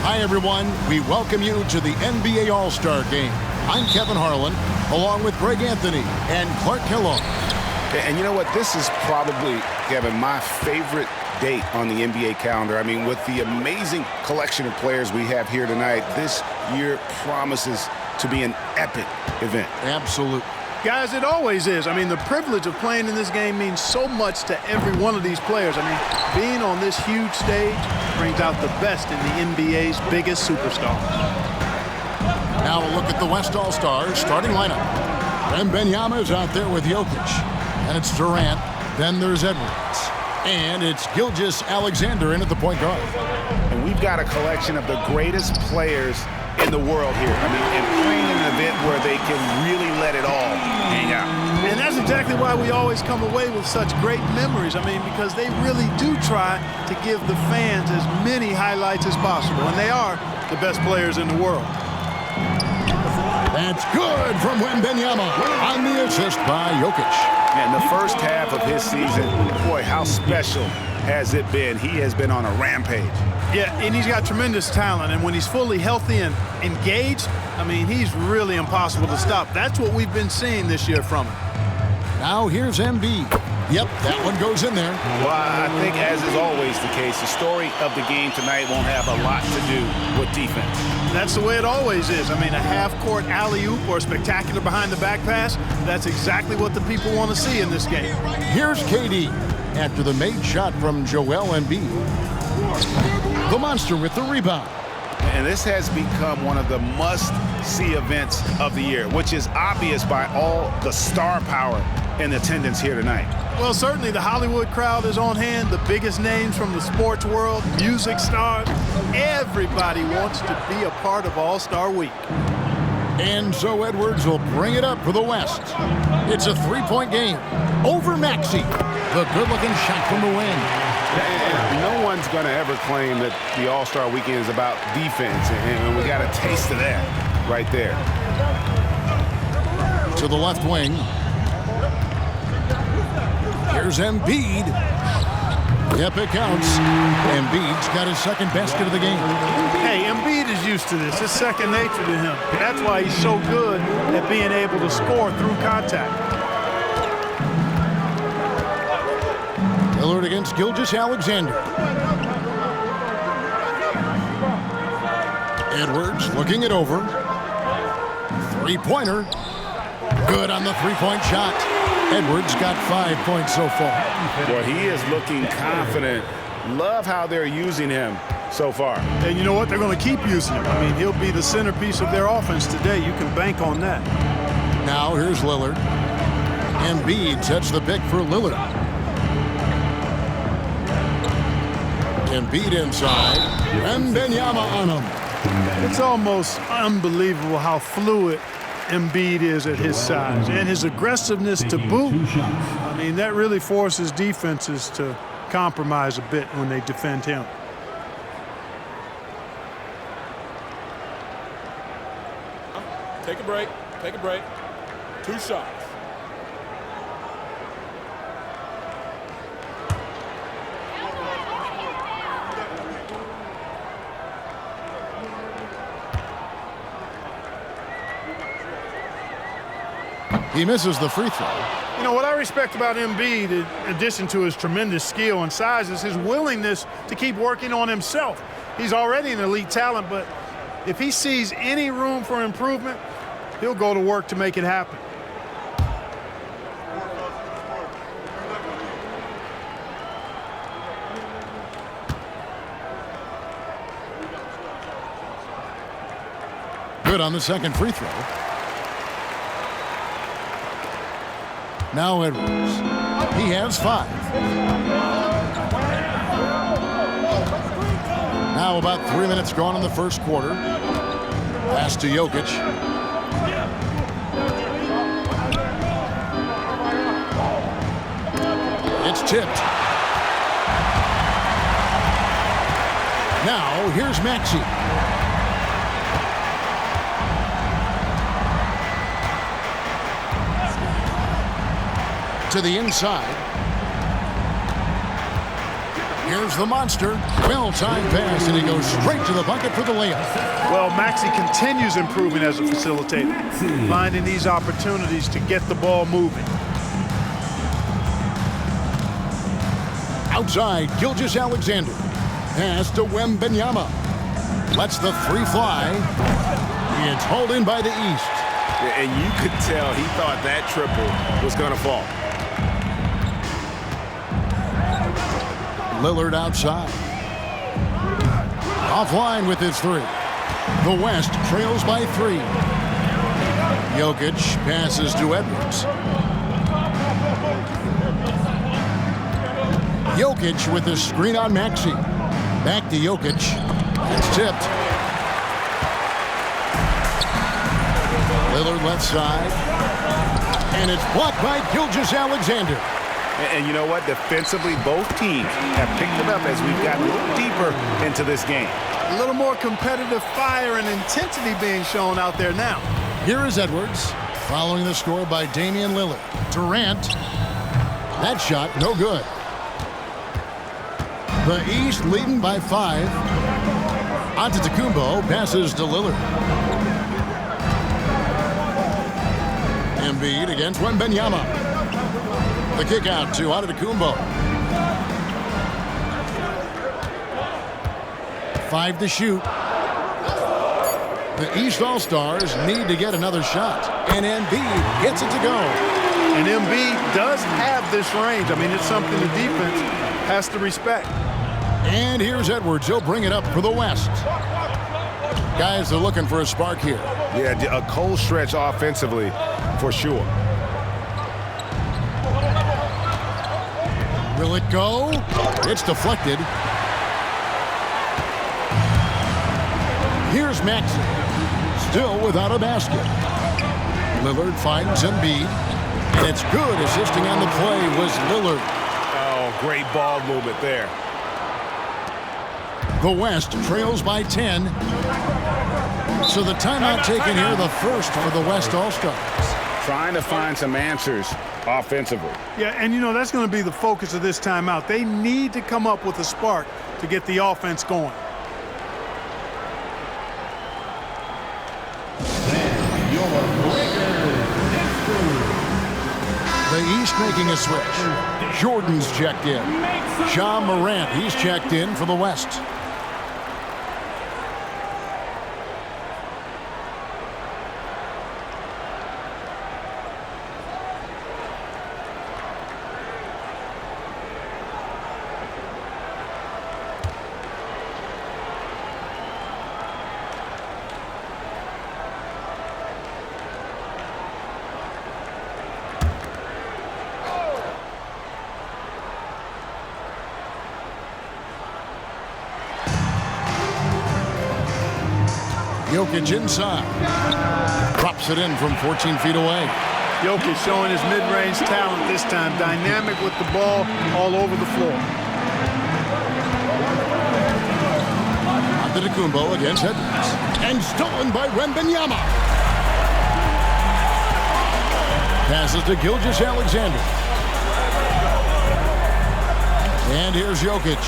Hi, everyone. We welcome you to the NBA All-Star Game. I'm Kevin Harlan, along with Greg Anthony and Clark Kellogg. And you know what? This is probably, Kevin, my favorite date on the NBA calendar. I mean, with the amazing collection of players we have here tonight, this year promises to be an epic event. Absolutely. Guys, it always is. I mean, the privilege of playing in this game means so much to every one of these players. I mean, being on this huge stage brings out the best in the NBA's biggest superstars. Now a look at the West All-Stars starting lineup. Wembanyama is out there with Jokic. And it's Durant. Then there's Edwards. And it's Gilgeous-Alexander in at the point guard. And we've got a collection of the greatest players in the world here. I mean, and playing in an event where they can really let it all hang out. And that's exactly why we always come away with such great memories. I mean, because they really do try to give the fans as many highlights as possible. And they are the best players in the world. That's good from Wembanyama on the assist by Jokic. And the first half of his season, boy, how special has it been? He has been on a rampage. Yeah, and he's got tremendous talent. And when he's fully healthy and engaged, I mean, he's really impossible to stop. That's what we've been seeing this year from him. Now here's Embiid. Yep, that one goes in there. Well, I think, as is always the case, the story of the game tonight won't have a lot to do with defense. That's the way it always is. I mean, a half-court alley-oop or a spectacular behind-the-back pass, that's exactly what the people want to see in this game. Here's KD after the made shot from Joel Embiid. The monster with the rebound. And this has become one of the must-see events of the year, which is obvious by all the star power in attendance here tonight. Well, certainly the Hollywood crowd is on hand, the biggest names from the sports world, music stars. Everybody wants to be a part of All-Star Week. And so Edwards will bring it up for the West. It's a three-point game over Maxey. The good-looking shot from the wing. No one's going to ever claim that the All-Star Weekend is about defense, and we got a taste of that right there. To the left wing. Here's Embiid. Yep, it counts. Embiid's got his second basket of the game. Hey, Embiid is used to this. It's second nature to him. That's why he's so good at being able to score through contact. Lillard against Gilgeous-Alexander. Edwards looking it over. Three-pointer. Good on the three-point shot. Edwards got 5 points so far. Boy, he is looking confident. Love how they're using him so far. And you know what? They're going to keep using him. I mean, he'll be the centerpiece of their offense today. You can bank on that. Now here's Lillard. Embiid sets the pick for Lillard. Embiid inside. Wembanyama on him. It's almost unbelievable how fluid Embiid is at his size, and his aggressiveness to boot. I mean, that really forces defenses to compromise a bit when they defend him. Take a break. Take a break. 2 shots. He misses the free throw. You know, what I respect about Embiid, in addition to his tremendous skill and size, is his willingness to keep working on himself. He's already an elite talent, but if he sees any room for improvement, he'll go to work to make it happen. Good on the second free throw. Now Edwards. He has 5. Now about 3 minutes gone in the first quarter. Pass to Jokic. It's tipped. Now here's Maxey. To the inside. Here's the monster. Well-timed pass, and he goes straight to the bucket for the layup. Well, Maxey continues improving as a facilitator, finding these opportunities to get the ball moving. Outside, Gilgeous-Alexander. Pass to Wembanyama. Lets the three fly. It's hauled in by the East. And you could tell he thought that triple was going to fall. Lillard outside. Offline with his three. The West trails by 3. Jokic passes to Edwards. Jokic with the screen on Maxey. Back to Jokic. It's tipped. Lillard left side. And it's blocked by Gilgeous-Alexander. And you know what? Defensively, both teams have picked it up as we've gotten a little deeper into this game. A little more competitive fire and intensity being shown out there now. Here is Edwards, following the score by Damian Lillard. Durant. That shot, no good. The East leading by 5. Antetokounmpo passes to Lillard. Embiid against Wembanyama. The kick out to Antetokounmpo. 5 to shoot. The East All-Stars need to get another shot. And Embiid gets it to go. And Embiid does have this range. I mean, it's something the defense has to respect. And here's Edwards. He'll bring it up for the West. Guys are looking for a spark here. Yeah, a cold stretch offensively for sure. Will it go? It's deflected. Here's Maxey. Still without a basket. Lillard finds Embiid. And it's good. Assisting on the play was Lillard. Oh, great ball movement there. The West trails by 10. So the timeout taken here, the first for the West All-Stars. Trying to find some answers offensively. Yeah, and you know, that's going to be the focus of this timeout. They need to come up with a spark to get the offense going. The East making a switch. Jordan's checked in. Ja Morant, he's checked in for the West. Jokic inside. Drops it in from 14 feet away. Jokic showing his mid-range talent this time. Dynamic with the ball all over the floor. Antetokounmpo against Edwards. And stolen by Wembanyama. Passes to Gilgeous-Alexander. And here's Jokic.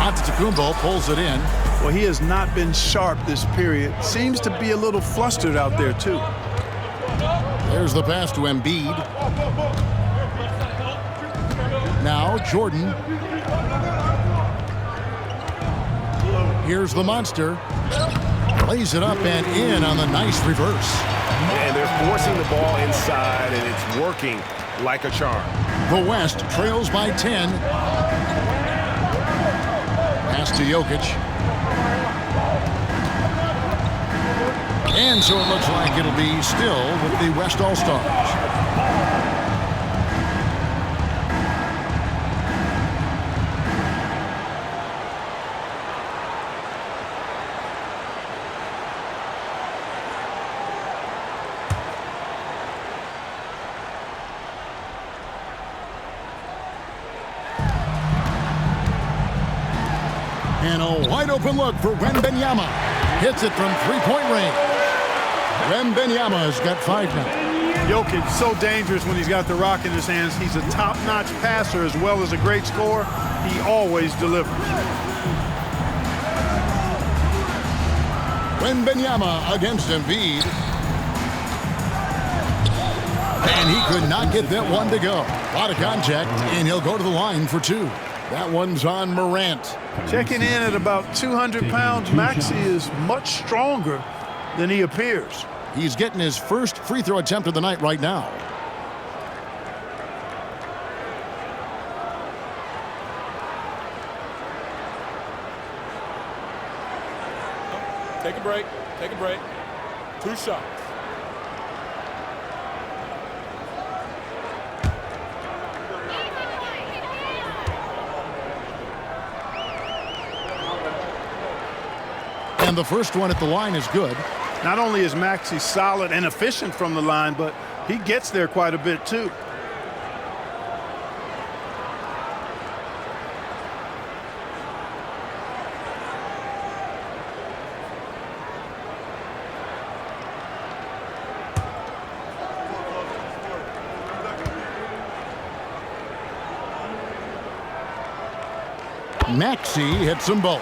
Antetokounmpo pulls it in. Well, he has not been sharp this period. Seems to be a little flustered out there, too. There's the pass to Embiid. Now Jordan. Here's the monster. Lays it up and in on the nice reverse. And they're forcing the ball inside, and it's working like a charm. The West trails by 10. Pass to Jokic. And so it looks like it'll be still with the West All-Stars. And a wide-open look for Wembanyama. Hits it from three-point range. Wembanyama has got 5 now. Jokic so dangerous when he's got the rock in his hands. He's a top-notch passer as well as a great scorer. He always delivers. Wembanyama against Embiid. And he could not get that one to go. A lot of contact, and he'll go to the line for two. That one's on Morant. Checking in at about 200 pounds, Maxey is much stronger than he appears. He's getting his first free throw attempt of the night right now. Take a break. Take a break. 2 shots. And the first one at the line is good. Not only is Maxey solid and efficient from the line, but he gets there quite a bit too. Maxey hits them both.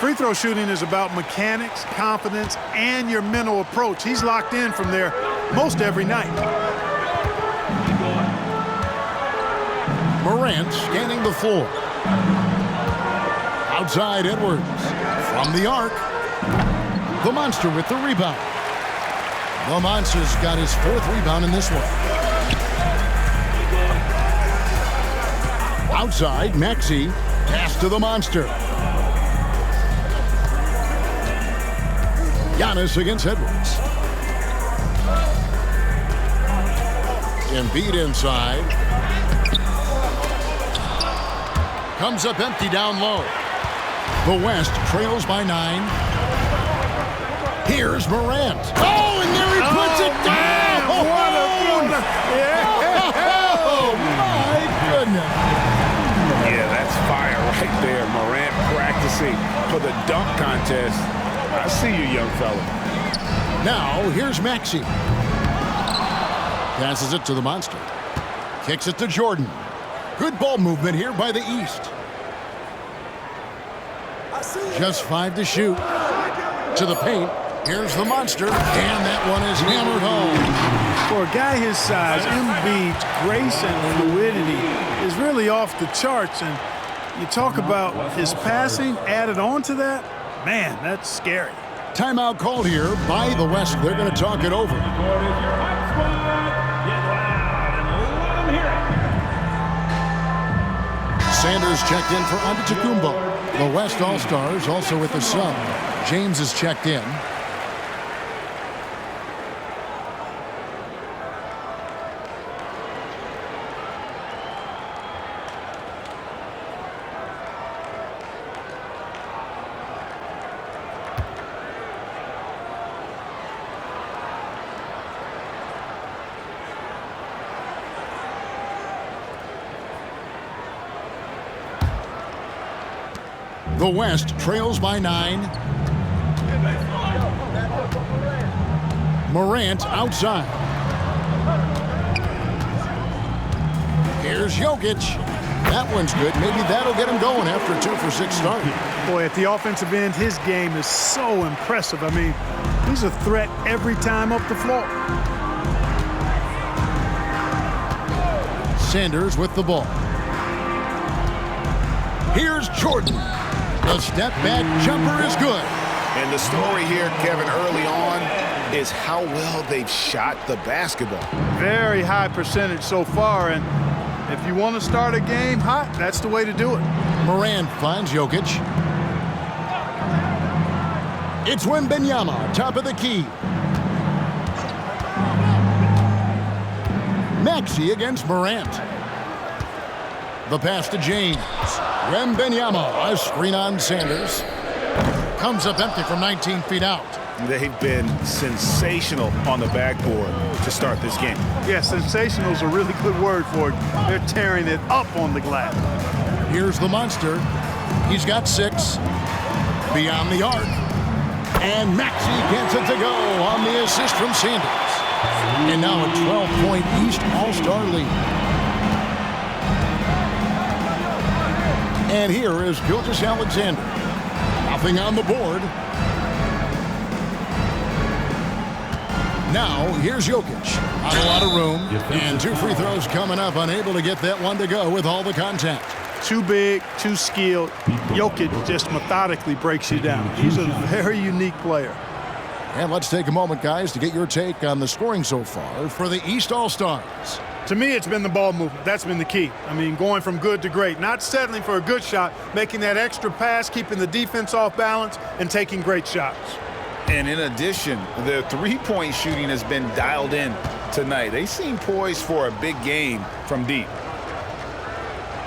Free throw shooting is about mechanics, confidence, and your mental approach. He's locked in from there most every night. Morant scanning the floor. Outside Edwards. From the arc. The Monster with the rebound. The Monster's got his 4th rebound in this one. Outside, Maxey. Pass to the Monster. Giannis against Edwards. Embiid inside. Comes up empty down low. The West trails by 9. Here's Morant. Oh, and there he puts it down! Oh, my goodness. Yeah, that's fire right there. Morant practicing for the dunk contest. I see you, young fella. Now, here's Maxey. Passes it to the Monster. Kicks it to Jordan. Good ball movement here by the East. Just 5 to shoot. To the paint. Here's the Monster. And that one is hammered home. For a guy his size, Embiid's grace and fluidity is really off the charts. And you talk about his passing added on to that. Man, that's scary. Timeout called here by the West. They're going to talk it over. Sanders checked in for Antetokounmpo. The West All-Stars also with the sub. James is checked in. The West trails by 9. Morant outside. Here's Jokic. That one's good. Maybe that'll get him going after a 2 for 6 start. Boy, at the offensive end, his game is so impressive. I mean, he's a threat every time up the floor. Sanders with the ball. Here's Jordan. The step back jumper is good. And the story here, Kevin, early on is how well they've shot the basketball. Very high percentage so far, and if you want to start a game hot, that's the way to do it. Morant finds Jokic. It's Wembanyama, top of the key. Maxey against Morant. The pass to James. Wembanyama, a screen on Sanders. Comes up empty from 19 feet out. They've been sensational on the backboard to start this game. Yeah, sensational is a really good word for it. They're tearing it up on the glass. Here's the Monster. He's got 6. Beyond the arc. And Maxey gets it to go on the assist from Sanders. And now a 12-point East All-Star lead. And here is Gilgeous-Alexander. Nothing on the board. Now, here's Jokic. Not a lot of room. And 2 free throws coming up. Unable to get that one to go with all the contact. Too big, too skilled. Jokic just methodically breaks you down. He's a very unique player. And let's take a moment, guys, to get your take on the scoring so far for the East All-Stars. To me, it's been the ball movement. That's been the key. I mean, going from good to great. Not settling for a good shot, making that extra pass, keeping the defense off balance, and taking great shots. And in addition, the three-point shooting has been dialed in tonight. They seem poised for a big game from deep.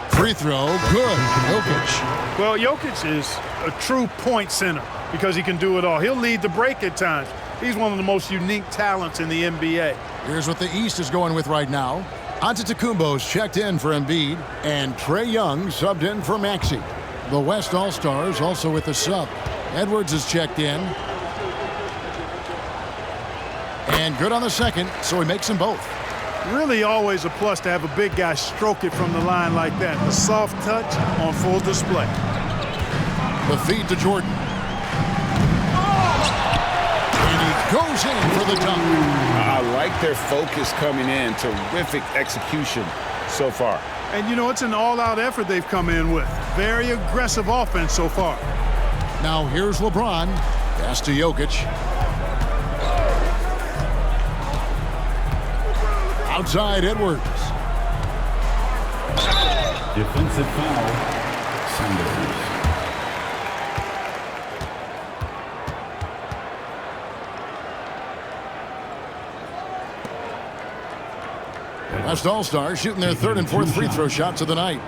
Free throw, good. Jokic. Well, Jokic is a true point center because he can do it all. He'll lead the break at times. He's one of the most unique talents in the NBA. Here's what the East is going with right now. Antetokounmpo's checked in for Embiid, and Trae Young subbed in for Maxey. The West All-Stars also with the sub. Edwards is checked in. And good on the second, so he makes them both. Really always a plus to have a big guy stroke it from the line like that. The soft touch on full display. The feed to Jordan. And he goes in for the dunk. I like their focus coming in. Terrific execution so far. And, you know, it's an all-out effort they've come in with. Very aggressive offense so far. Now here's LeBron. Pass to Jokic. Outside Edwards. Defensive foul, Sanders. West All-Stars shooting their 3rd and 4th free throw shots of the night.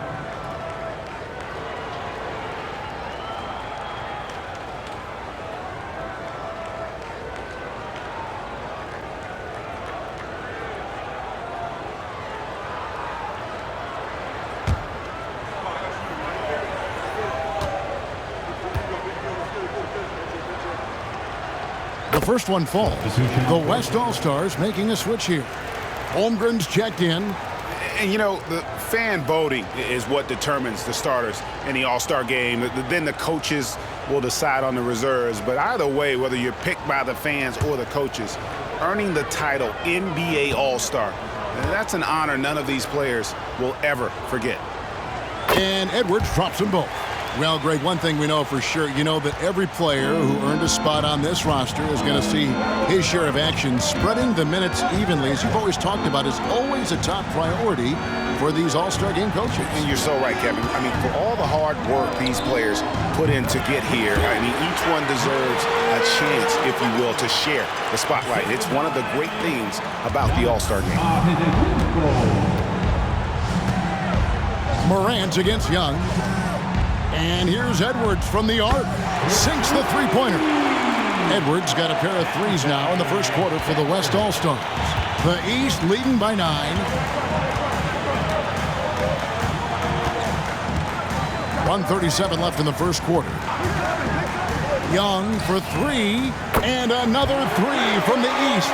The first one falls. The West All-Stars making a switch here. Holmgren's checked in. And, you know, the fan voting is what determines the starters in the All-Star game. Then the coaches will decide on the reserves. But either way, whether you're picked by the fans or the coaches, earning the title NBA All-Star, that's an honor none of these players will ever forget. And Edwards drops them both. Well, Greg, one thing we know for sure, you know that every player who earned a spot on this roster is going to see his share of action. Spreading the minutes evenly, as you've always talked about, is always a top priority for these All-Star game coaches. And you're so right, Kevin. I mean, for all the hard work these players put in to get here, I mean, each one deserves a chance, if you will, to share the spotlight. It's one of the great things about the All-Star game. Morant against Young. And here's Edwards from the arc. Sinks the three-pointer. Edwards got a pair of threes now in the first quarter for the West All-Stars. The East leading by 9. 1:37 left in the first quarter. Young for 3. And another 3 from the East.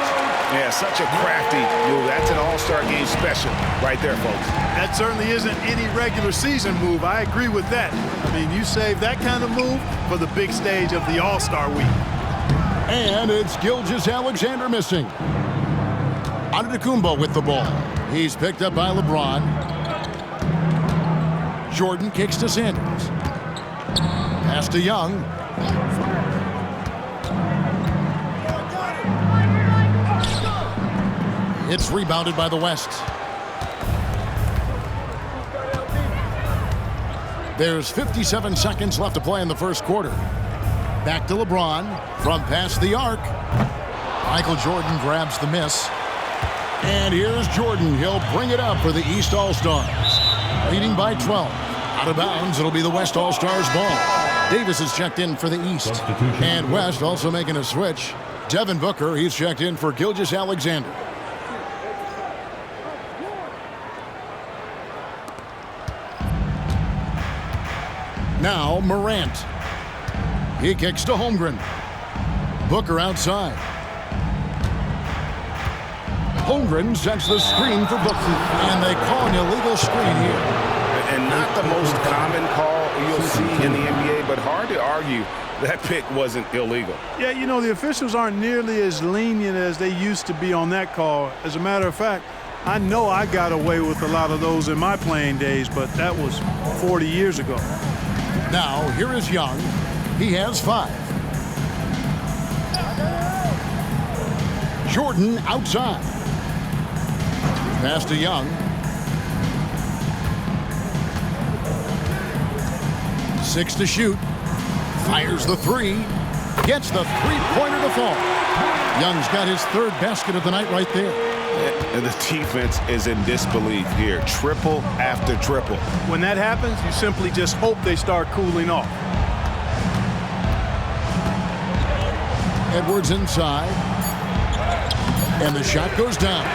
Yeah, such a crafty move. That's an All-Star game special right there, folks. That certainly isn't any regular season move. I agree with that. I mean, you save that kind of move for the big stage of the All-Star week. And it's Gilgeous-Alexander missing. Antetokounmpo with the ball. He's picked up by LeBron. Jordan kicks to Sanders. Pass to Young. It's rebounded by the West. There's 57 seconds left to play in the first quarter. Back to LeBron from past the arc. Michael Jordan grabs the miss. And here's Jordan. He'll bring it up for the East All-Stars. Leading by 12. Out of bounds, it'll be the West All-Stars ball. Davis is checked in for the East. And West also making a switch. Devin Booker, he's checked in for Gilgeous-Alexander. Now Morant. He kicks to Holmgren. Booker outside. Holmgren sends the screen for Booker, and they call an illegal screen here. And not the most common call you'll see in the NBA, but hard to argue that pick wasn't illegal. Yeah, you know, the officials aren't nearly as lenient as they used to be on that call. As a matter of fact, I know I got away with a lot of those in my playing days, but that was 40 years ago. Now, here is Young. He has 5. Jordan outside. Pass to Young. 6 to shoot. Fires the 3. Gets the three-pointer to fall. Young's got his 3rd basket of the night right there. And the defense is in disbelief here. Triple after triple. When that happens, you simply just hope they start cooling off. Edwards inside. And the shot goes down.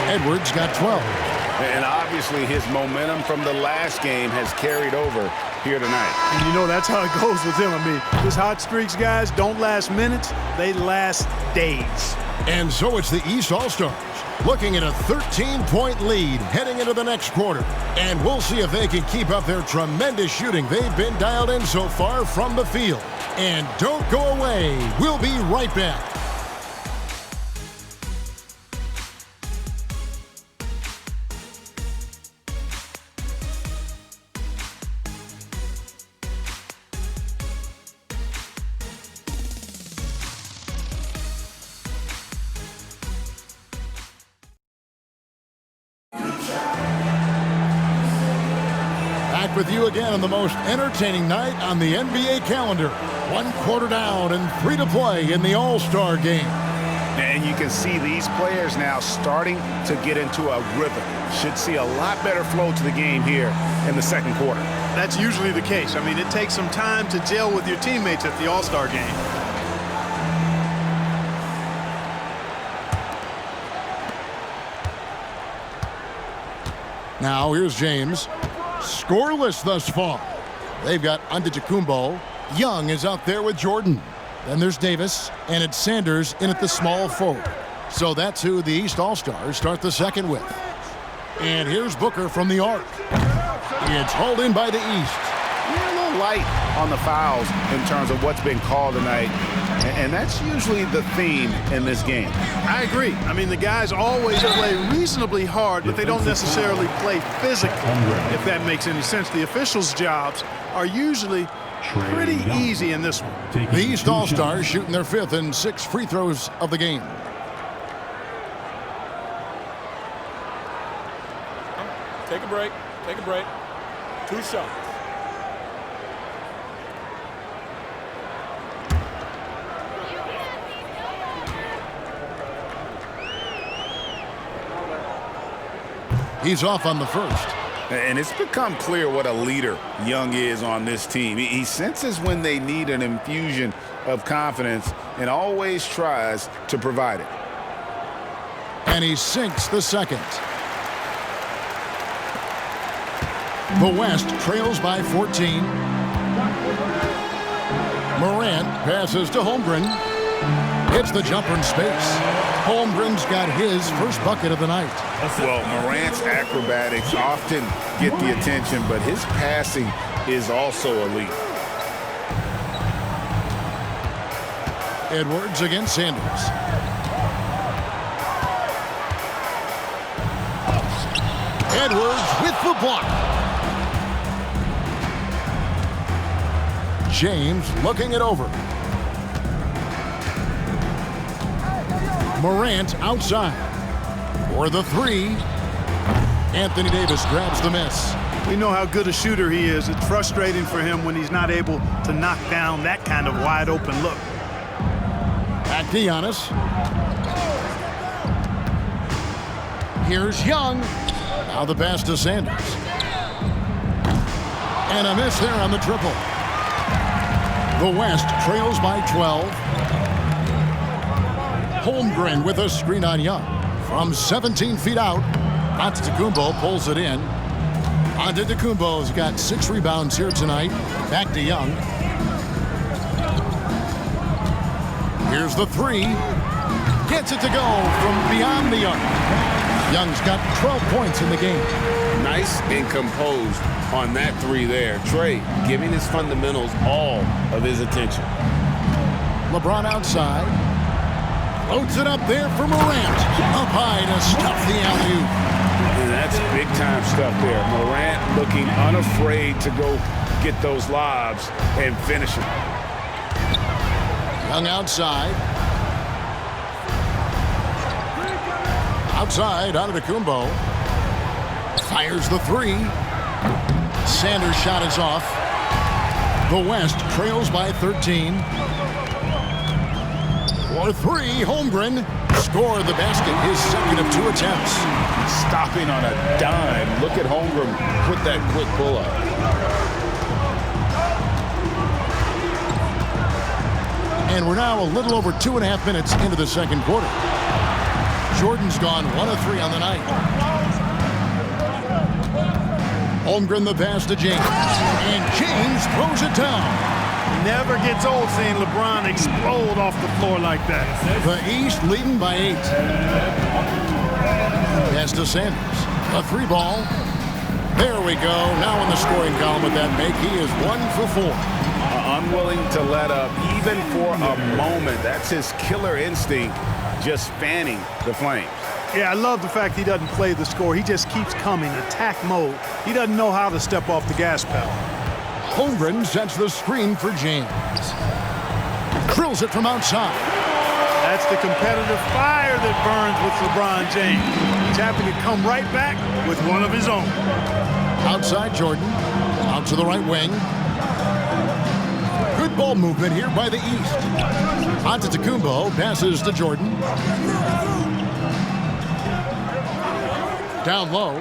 Edwards got 12. And obviously his momentum from the last game has carried over here tonight. And you know that's how it goes with him. I mean, his hot streaks, guys, don't last minutes. They last days. And so it's the East All-Stars looking at a 13-point lead heading into the next quarter. And we'll see if they can keep up their tremendous shooting they've been dialed in so far from the field. And don't go away. We'll be right back. Back with you again on the most entertaining night on the NBA calendar. 1 quarter down and 3 to play in the All-Star game. And you can see these players now starting to get into a rhythm. Should see a lot better flow to the game here in the second quarter. That's usually the case. I mean, it takes some time to gel with your teammates at the All-Star game. Now here's James. Scoreless thus far. They've got Antetokounmpo. Young is out there with Jordan. Then there's Davis, and it's Sanders in at the small forward. So that's who the East All-Stars start the second with. And here's Booker from the arc. It's hauled in by the East. A little light on the fouls in terms of what's been called tonight. And that's usually the theme in this game. I agree. I mean, the guys always play reasonably hard, but they don't necessarily play physically, if that makes any sense. The officials' jobs are usually pretty easy in this one. The East All-Stars shooting their 5th and 6th free throws of the game. Take a break. Take a break. 2 shots. He's off on the first. And it's become clear what a leader Young is on this team. He senses when they need an infusion of confidence and always tries to provide it. And he sinks the second. The West trails by 14. Morant passes to Holmgren. Hits the jumper in space. Holmgren's got his first bucket of the night. Well, Morant's acrobatics often get the attention, but his passing is also elite. Edwards against Sanders. Edwards with the block. James looking it over. Morant outside for the 3. Anthony Davis grabs the miss. We know how good a shooter he is. It's frustrating for him when he's not able to knock down that kind of wide open look. Back to Giannis. Here's Young. Now the pass to Sanders. And a miss there on the triple. The West trails by 12. Holmgren with a screen on Young. From 17 feet out, Antetokounmpo pulls it in. Antetokounmpo's got 6 rebounds here tonight. Back to Young. Here's the 3. Gets it to go from beyond the arc. Young's got 12 points in the game. Nice and composed on that three there. Trey giving his fundamentals all of his attention. LeBron outside. Loads it up there for Morant. Up high to stuff the alley-oop. And that's big-time stuff there. Morant looking unafraid to go get those lobs and finish it. Young outside. Outside, Antetokounmpo. Fires the three. Sanders' shot is off. The West trails by 13. For three, Holmgren scored the basket, his second of 2 attempts. Stopping on a dime. Look at Holmgren put that quick pull-up. And we're now a little over 2.5 minutes into the second quarter. Jordan's gone 1 of 3 on the night. Holmgren the pass to James. And James throws it down. Never gets old seeing LeBron explode off the floor like that. The East leading by 8. Pass to Sanders. A 3 ball. There we go. Now in the scoring column with that make, he is 1 for 4. Unwilling to let up even for a moment. That's his killer instinct, just fanning the flames. Yeah, I love the fact he doesn't play the score. He just keeps coming, attack mode. He doesn't know how to step off the gas pedal. Holmgren sets the screen for James. Drills it from outside. That's the competitive fire that burns with LeBron James. He's happy to come right back with one of his own. Outside Jordan. Out to the right wing. Good ball movement here by the East. Antetokounmpo passes to Jordan. Down low.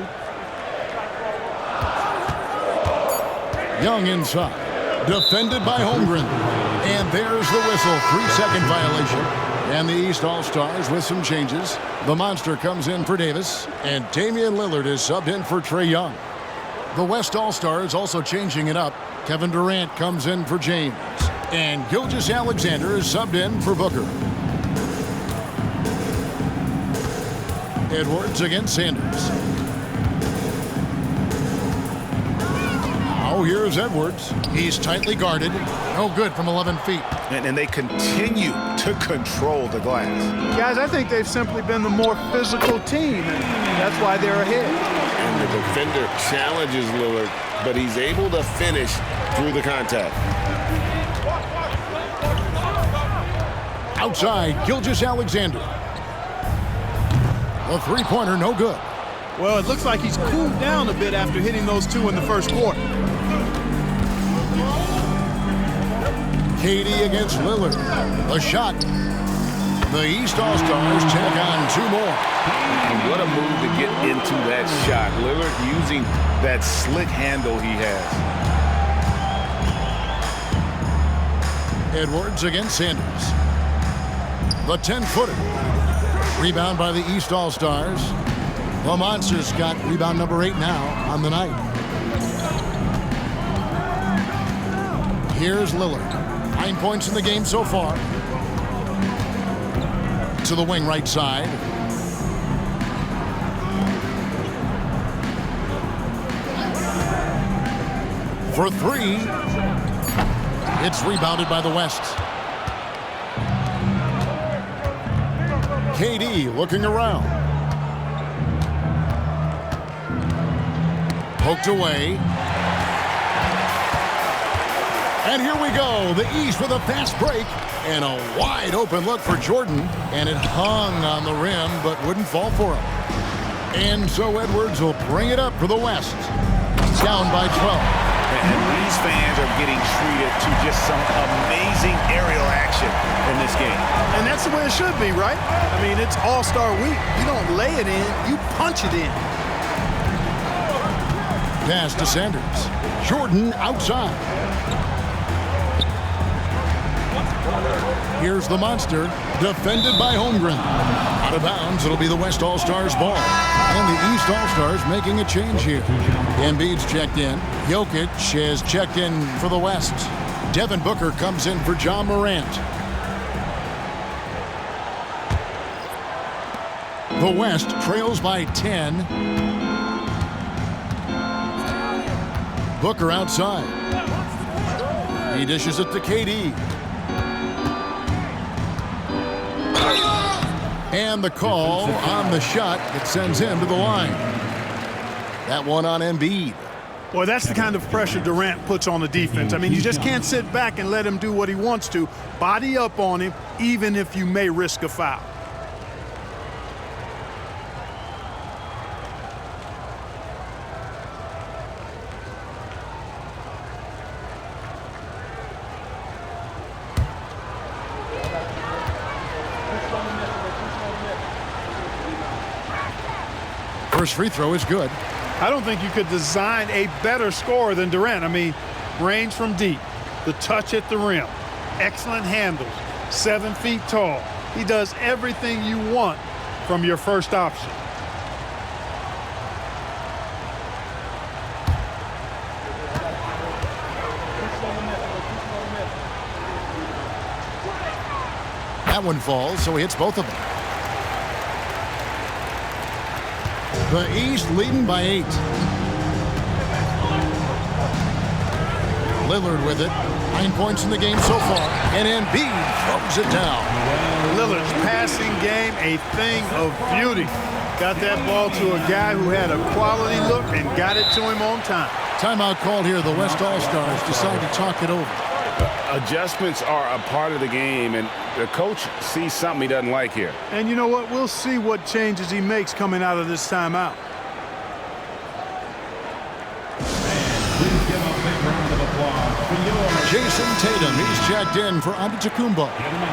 Young inside. Defended by Holmgren. And there's the whistle. 3-second violation. And the East All-Stars with some changes. The Monster comes in for Davis. And Damian Lillard is subbed in for Trae Young. The West All-Stars also changing it up. Kevin Durant comes in for James. And Gilgeous-Alexander is subbed in for Booker. Edwards against Sanders. Now here's Edwards. He's tightly guarded. No good from 11 feet. And they continue to control the glass. Guys, I think they've simply been the more physical team, and that's why they're ahead. And the defender challenges Lillard, but he's able to finish through the contact. Outside, Gilgeous-Alexander. The three-pointer, no good. Well, it looks like he's cooled down a bit after hitting those 2 in the first quarter. KD against Lillard. The shot. The East All-Stars tack on 2 more. And what a move to get into that shot. Lillard using that slick handle he has. Edwards against Sanders. The 10-footer. Rebound by the East All-Stars. The Monsters got rebound number 8 now on the night. Here's Lillard. 9 points in the game so far. To the wing right side. For 3. It's rebounded by the West. KD looking around. Poked away. And here we go. The East with a fast break. And a wide open look for Jordan. And it hung on the rim, but wouldn't fall for him. And so Edwards will bring it up for the West. Down by 12. And these fans are getting treated to just some amazing aerial action in this game. And that's the way it should be, right? I mean, it's All-Star Week. You don't lay it in, you punch it in. Pass to Sanders. Jordan outside. Here's the Monster, defended by Holmgren. Out of bounds, it'll be the West All-Stars ball. And the East All-Stars making a change here. Embiid's checked in. Jokic has checked in for the West. Devin Booker comes in for John Morant. The West trails by 10. Booker outside. He dishes it to KD. And the call on the shot that sends him to the line. That one on Embiid. Boy, that's the kind of pressure Durant puts on the defense. I mean, you just can't sit back and let him do what he wants to. Body up on him, even if you may risk a foul. First free throw is good. I don't think you could design a better scorer than Durant. I mean, range from deep, the touch at the rim, excellent handles, 7 feet tall. He does everything you want from your first option. That one falls, so he hits both of them. The East leading by 8. Lillard with it. 9 points in the game so far. And Embiid throws it down. Lillard's passing game, a thing of beauty. Got that ball to a guy who had a quality look and got it to him on time. Timeout called here. The West All-Stars decide to talk it over. Adjustments are a part of the game, and the coach sees something he doesn't like here. And you know what? We'll see what changes he makes coming out of this timeout. Please give a big round of applause for your Jason Tatum, he's checked in for Antetokounmpo.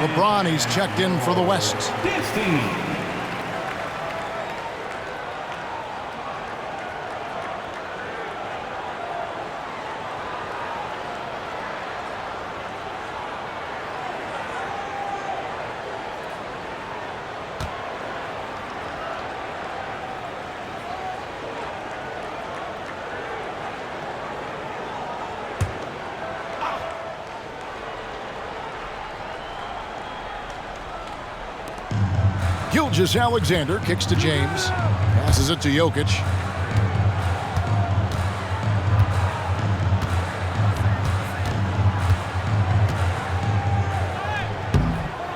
LeBron, he's checked in for the West. dance team. Gilgeous-Alexander kicks to James. Passes it to Jokic.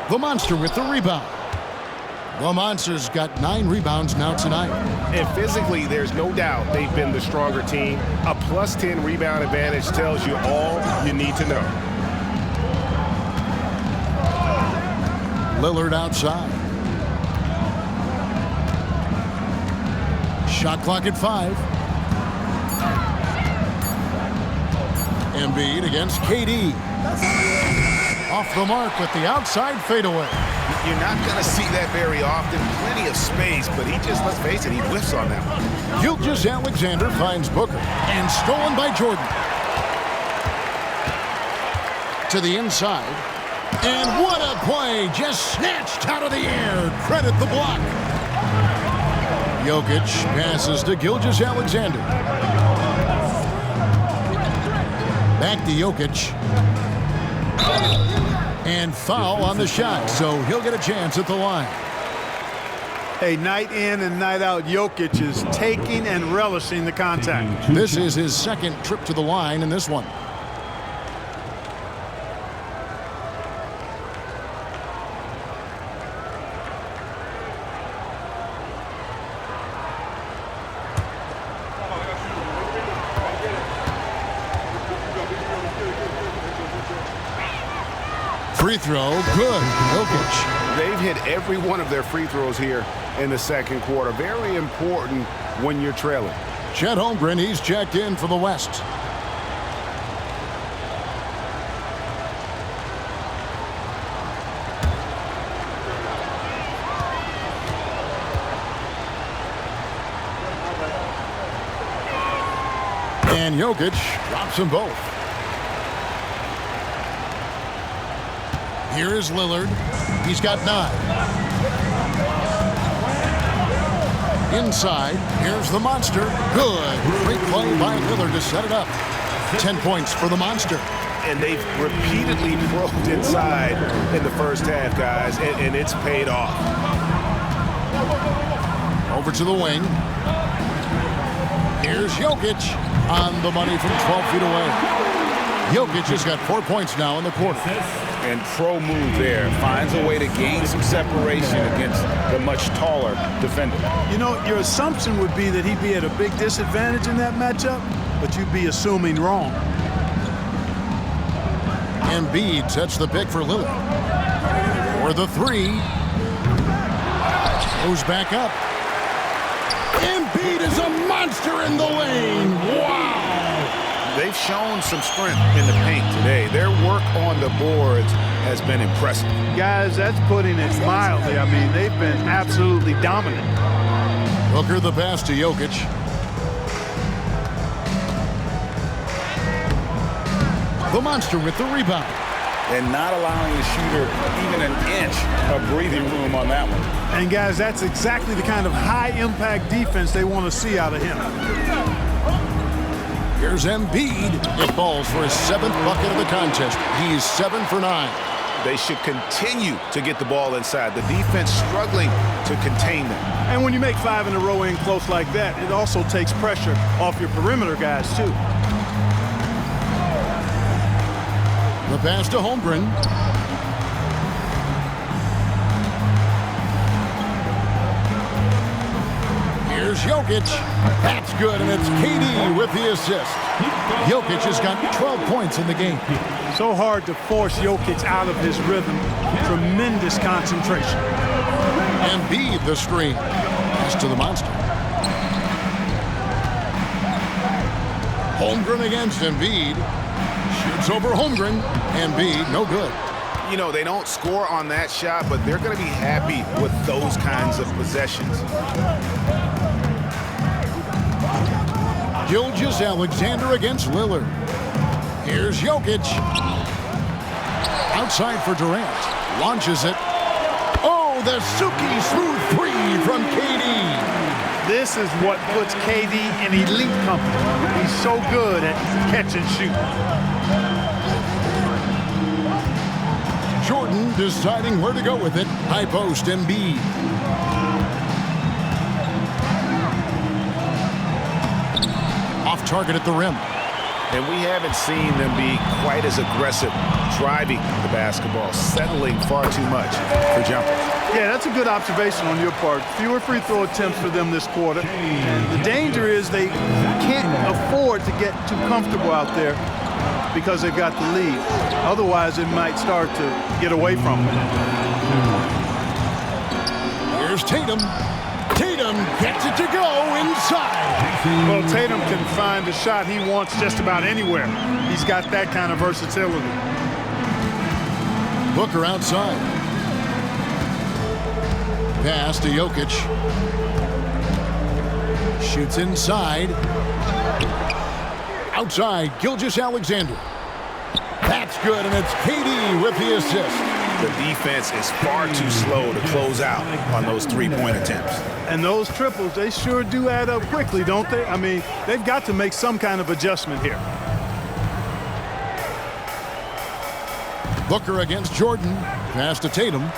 The Monster with the rebound. The Monster's got 9 rebounds now tonight. And physically, there's no doubt they've been the stronger team. A plus 10 rebound advantage tells you all you need to know. Lillard outside. Shot clock at 5. Embiid against KD. Off the mark with the outside fadeaway. You're not going to see that very often. Plenty of space, but he just, let's face it, he whiffs on that one. Gilgeous-Alexander finds Booker and stolen by Jordan. To the inside. And what a play! Just snatched out of the air. Credit the block. Jokic passes to Gilgeous-Alexander. Back to Jokic. And foul on the shot, so he'll get a chance at the line. Hey, night in and night out, Jokic is taking and relishing the contact. This is his second trip to the line in this one. Free throw, good. Jokic. They've hit every one of their free throws here in the second quarter. Very important when you're trailing. Chet Holmgren, he's checked in for the West. And Jokic drops them both. Here is Lillard. He's got 9. Inside, here's the Monster. Good. Great play by Lillard to set it up. 10 points for the Monster. And they've repeatedly probed inside in the first half, guys, and it's paid off. over to the wing. Here's Jokic on the money from 12 feet away. Jokic has got 4 points now in the quarter. And pro move there. Finds a way to gain some separation against the much taller defender. You know, your assumption would be that he'd be at a big disadvantage in that matchup, but you'd be assuming wrong. Embiid sets the pick for Lillard. For the three. Goes back up. Embiid is a monster in the lane. Wow! They've shown some strength in the paint today. Their work on the boards has been impressive. Guys, that's putting it mildly. I mean, they've been absolutely dominant. Booker the pass to Jokic. The monster with the rebound. And not allowing the shooter even an inch of breathing room on that one. And guys, that's exactly the kind of high-impact defense they want to see out of him. Here's Embiid. It falls for his 7th bucket of the contest. He's 7 for 9. They should continue to get the ball inside. The defense struggling to contain them. And when you make 5 in a row in close like that, it also takes pressure off your perimeter guys, too. The pass to Holmgren. Here's Jokic. That's good, and it's KD with the assist. Jokic has got 12 points in the game. So hard to force Jokic out of his rhythm. Tremendous concentration. Embiid the screen. Pass to the monster. Holmgren against Embiid. Shoots over Holmgren. Embiid, no good. You know, they don't score on that shot, but they're going to be happy with those kinds of possessions. Gilgeous-Alexander against Lillard. Here's Jokic. Outside for Durant. Launches it. Oh, the Suki smooth three from KD. This is what puts KD in elite company. He's so good at catch and shoot. Jordan deciding where to go with it. High post, Embiid. Off target at the rim. And we haven't seen them be quite as aggressive driving the basketball, settling far too much for jumpers. Yeah, that's a good observation on your part. Fewer free throw attempts for them this quarter. And the danger is they can't afford to get too comfortable out there because they've got the lead. Otherwise, it might start to get away from them. Here's Tatum. Tatum gets it to go inside. Well, Tatum can find the shot he wants just about anywhere. He's got that kind of versatility. Booker outside. Pass to Jokic. Shoots inside. Outside, Gilgeous-Alexander. That's good, and it's KD with the assist. The defense is far too slow to close out on those three-point attempts. And those triples, they sure do add up quickly, don't they? I mean, they've got to make some kind of adjustment here. Booker against Jordan. Pass to Tatum.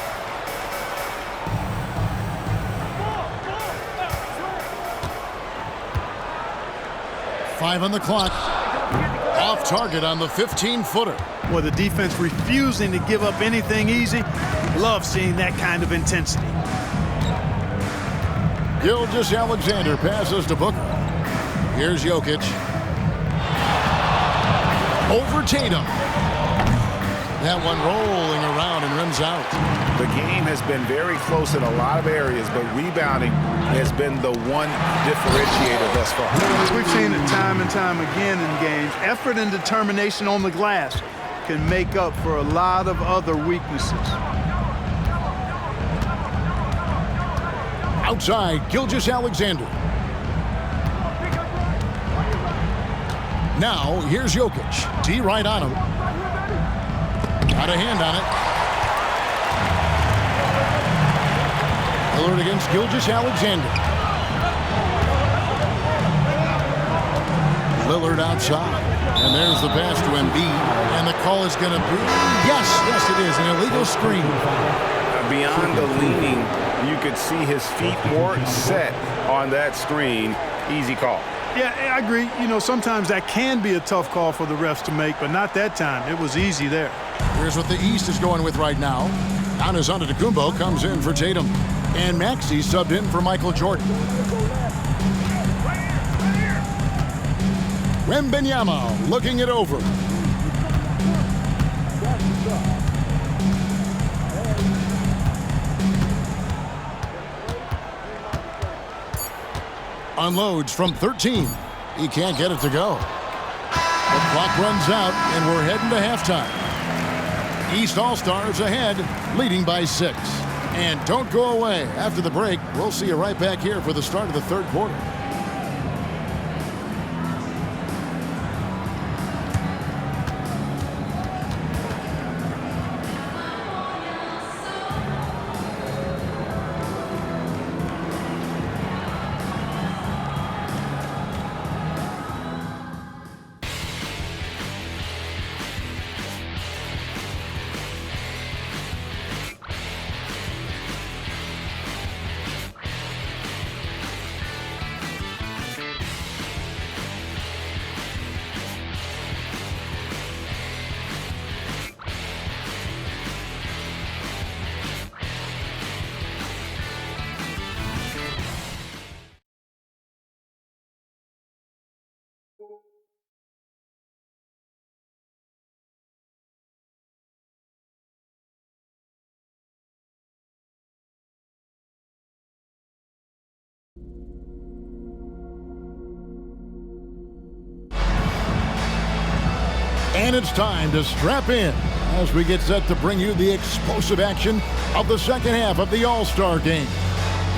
Five on the clock. Off target on the 15-footer. Well, the defense refusing to give up anything easy. Love seeing that kind of intensity. Gilgeous-Alexander passes to Booker. Here's Jokic. Over Tatum. That one rolling around and rims out. The game has been very close in a lot of areas, but rebounding has been the one differentiator thus far. We've seen it time and time again in games. Effort and determination on the glass can make up for a lot of other weaknesses. Outside, Gilgeous-Alexander. Now, here's Jokic. D right on him. Got a hand on it. Lillard against Gilgeous-Alexander. Lillard outside. And there's the pass to Embiid. And the call is going to be, yes, it is, an illegal screen. Beyond the leaning, you could see his feet weren't set on that screen. Easy call. Yeah, I agree. You know, sometimes that can be a tough call for the refs to make, but not that time. It was easy there. Here's what the East is going with right now. Giannis Antetokounmpo comes in for Tatum. And Maxey subbed in for Michael Jordan. Wembanyama looking it over. Unloads from 13. He can't get it to go. The clock runs out, and we're heading to halftime. East All-Stars ahead, leading by 6. And don't go away. After the break, we'll see you right back here for the start of the third quarter. And it's time to strap in as we get set to bring you the explosive action of the second half of the All-Star game.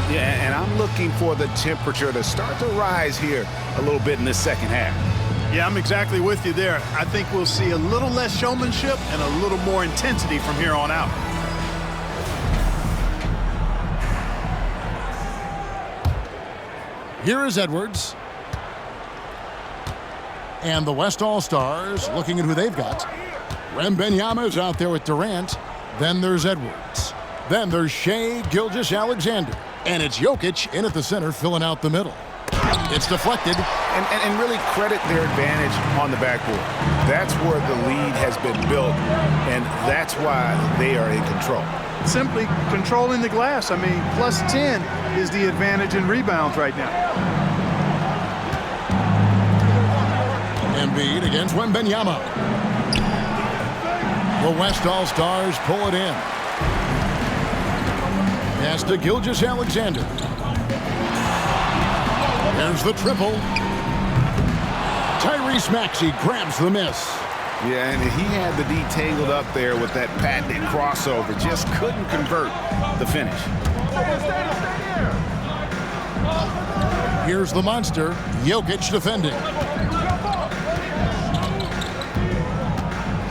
Yeah, and I'm looking for the temperature to start to rise here a little bit in this second half. Yeah, I'm exactly with you there. I think we'll see a little less showmanship and a little more intensity from here on out. Here is Edwards. And the West All-Stars looking at who they've got. Wembanyama is out there with Durant. Then there's Edwards. Then there's Shai Gilgeous-Alexander. And it's Jokic in at the center filling out the middle. It's deflected. And really credit their advantage on the backboard. That's where the lead has been built, and that's why they are in control. Simply controlling the glass. I mean, plus 10 is the advantage in rebounds right now. Embiid against Wembanyama. The West All-Stars pull it in. Pass to Gilgeous-Alexander. There's the triple. Tyrese Maxey grabs the miss. Yeah, and he had the D tangled up there with that patented crossover. Just couldn't convert the finish. Here's the monster, Jokic defending.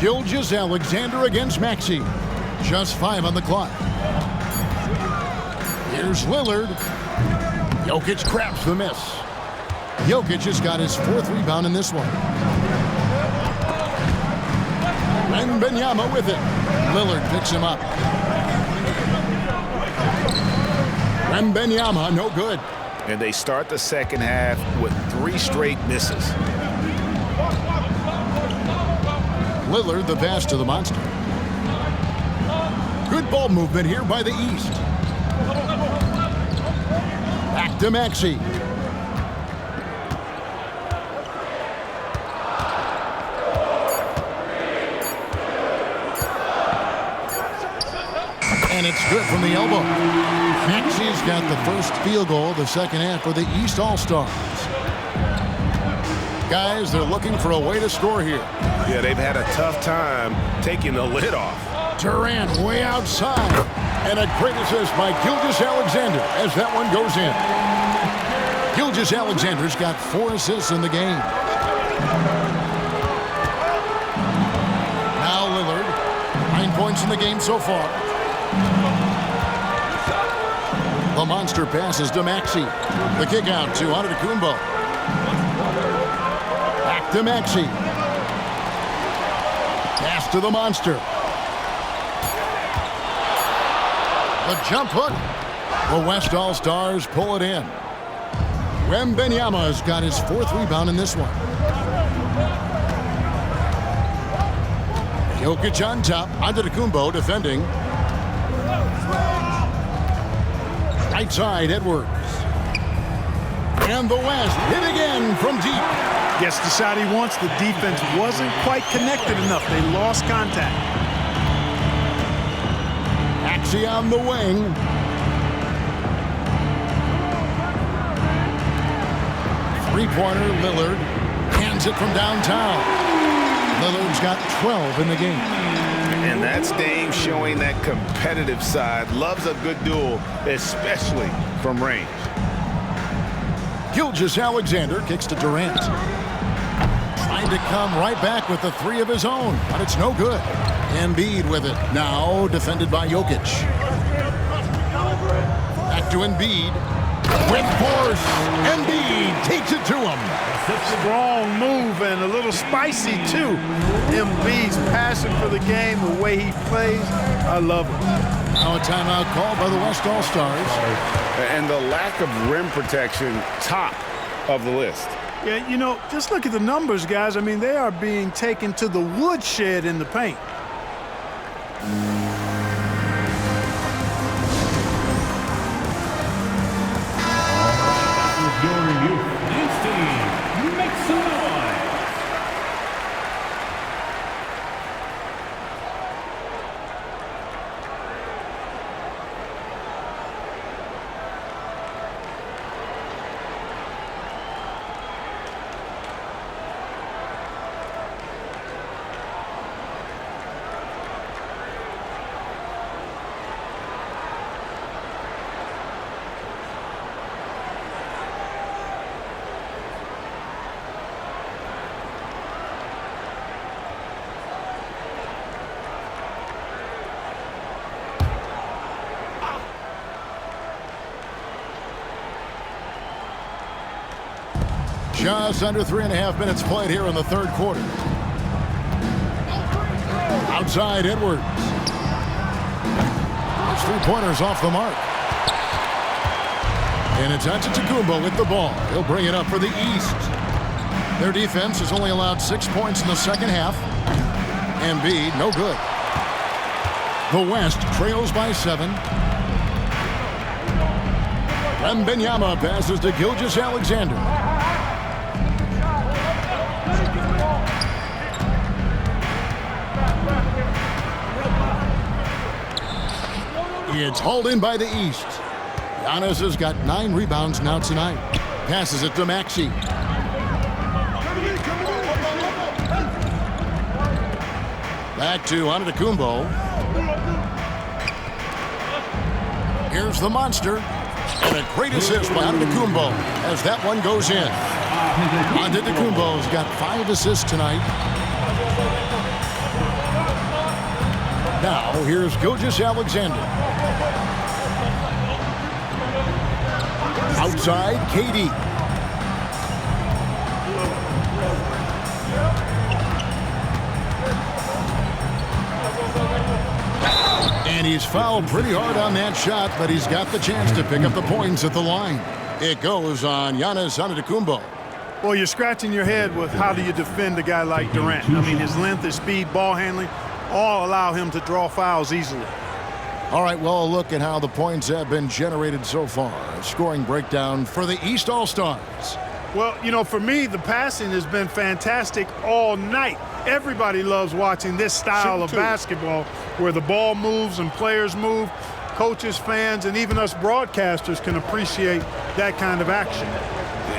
Gilgeous-Alexander against Maxey. Just 5 on the clock. Here's Lillard. Jokic grabs the miss. Jokic has got his 4th rebound in this one. Wembanyama with it. Lillard picks him up. Wembanyama, no good. And they start the second half with 3 straight misses. Lillard the pass to the monster. Good ball movement here by the East. Back to Maxey. And it's good from the elbow. Maxey's got the first field goal of the second half for the East All-Stars. Guys, they're looking for a way to score here. Yeah, they've had a tough time taking the lid off. Durant way outside. And a great assist by Gilgeous-Alexander as that one goes in. Gilgeous-Alexander's got 4 assists in the game. Now Lillard, 9 points in the game so far. The monster passes to Maxey. The kick out to Antetokounmpo. Back to Maxey. Pass to the monster. The jump hook. The West All-Stars pull it in. Wembanyama's got his 4th rebound in this one. Jokic on top. Antetokounmpo defending. Right side, Edwards. And the West hit again from deep. Gets the shot he wants. The defense wasn't quite connected enough. They lost contact. Maxey on the wing. Three-pointer, Lillard. Hands it from downtown. Lillard's got 12 in the game. And that's Dame showing that competitive side. Loves a good duel, especially from range. Gilgeous-Alexander kicks to Durant. Trying to come right back with the 3 of his own, but it's no good. Embiid with it. Now defended by Jokic. Back to Embiid. With force. Embiid takes it to him. Strong move and a little spicy, too. Embiid's passion for the game, the way he plays, I love it. Now a timeout called by the West All-Stars. And the lack of rim protection, top of the list. Yeah, you know, just look at the numbers, guys. I mean, they are being taken to the woodshed in the paint. Your review. This team makes some noise. Just under 3.5 minutes played here in the 3rd quarter. Outside, Edwards. His 3-pointers off the mark. And it's Antetokounmpo with the ball. He'll bring it up for the East. Their defense has only allowed 6 points in the 2nd half. Embiid, no good. The West trails by 7. Wembanyama passes to Gilgeous-Alexander. It's hauled in by the East. Giannis has got 9 rebounds now tonight. Passes it to Maxey. Back to Antetokounmpo. Here's the monster. And a great assist by Antetokounmpo as that one goes in. Antetokounmpo's got 5 assists tonight. Now, here's Gilgeous-Alexander. Outside, KD. And he's fouled pretty hard on that shot, but he's got the chance to pick up the points at the line. It goes on Giannis Antetokounmpo. Well, you're scratching your head with how do you defend a guy like Durant. I mean, his length, his speed, ball handling, all allow him to draw fouls easily. All right, well, a look at how the points have been generated so far. A scoring breakdown for the East All-Stars. Well, you know, for me, the passing has been fantastic all night. Everybody loves watching this style of basketball where the ball moves and players move. Coaches, fans, and even us broadcasters can appreciate that kind of action.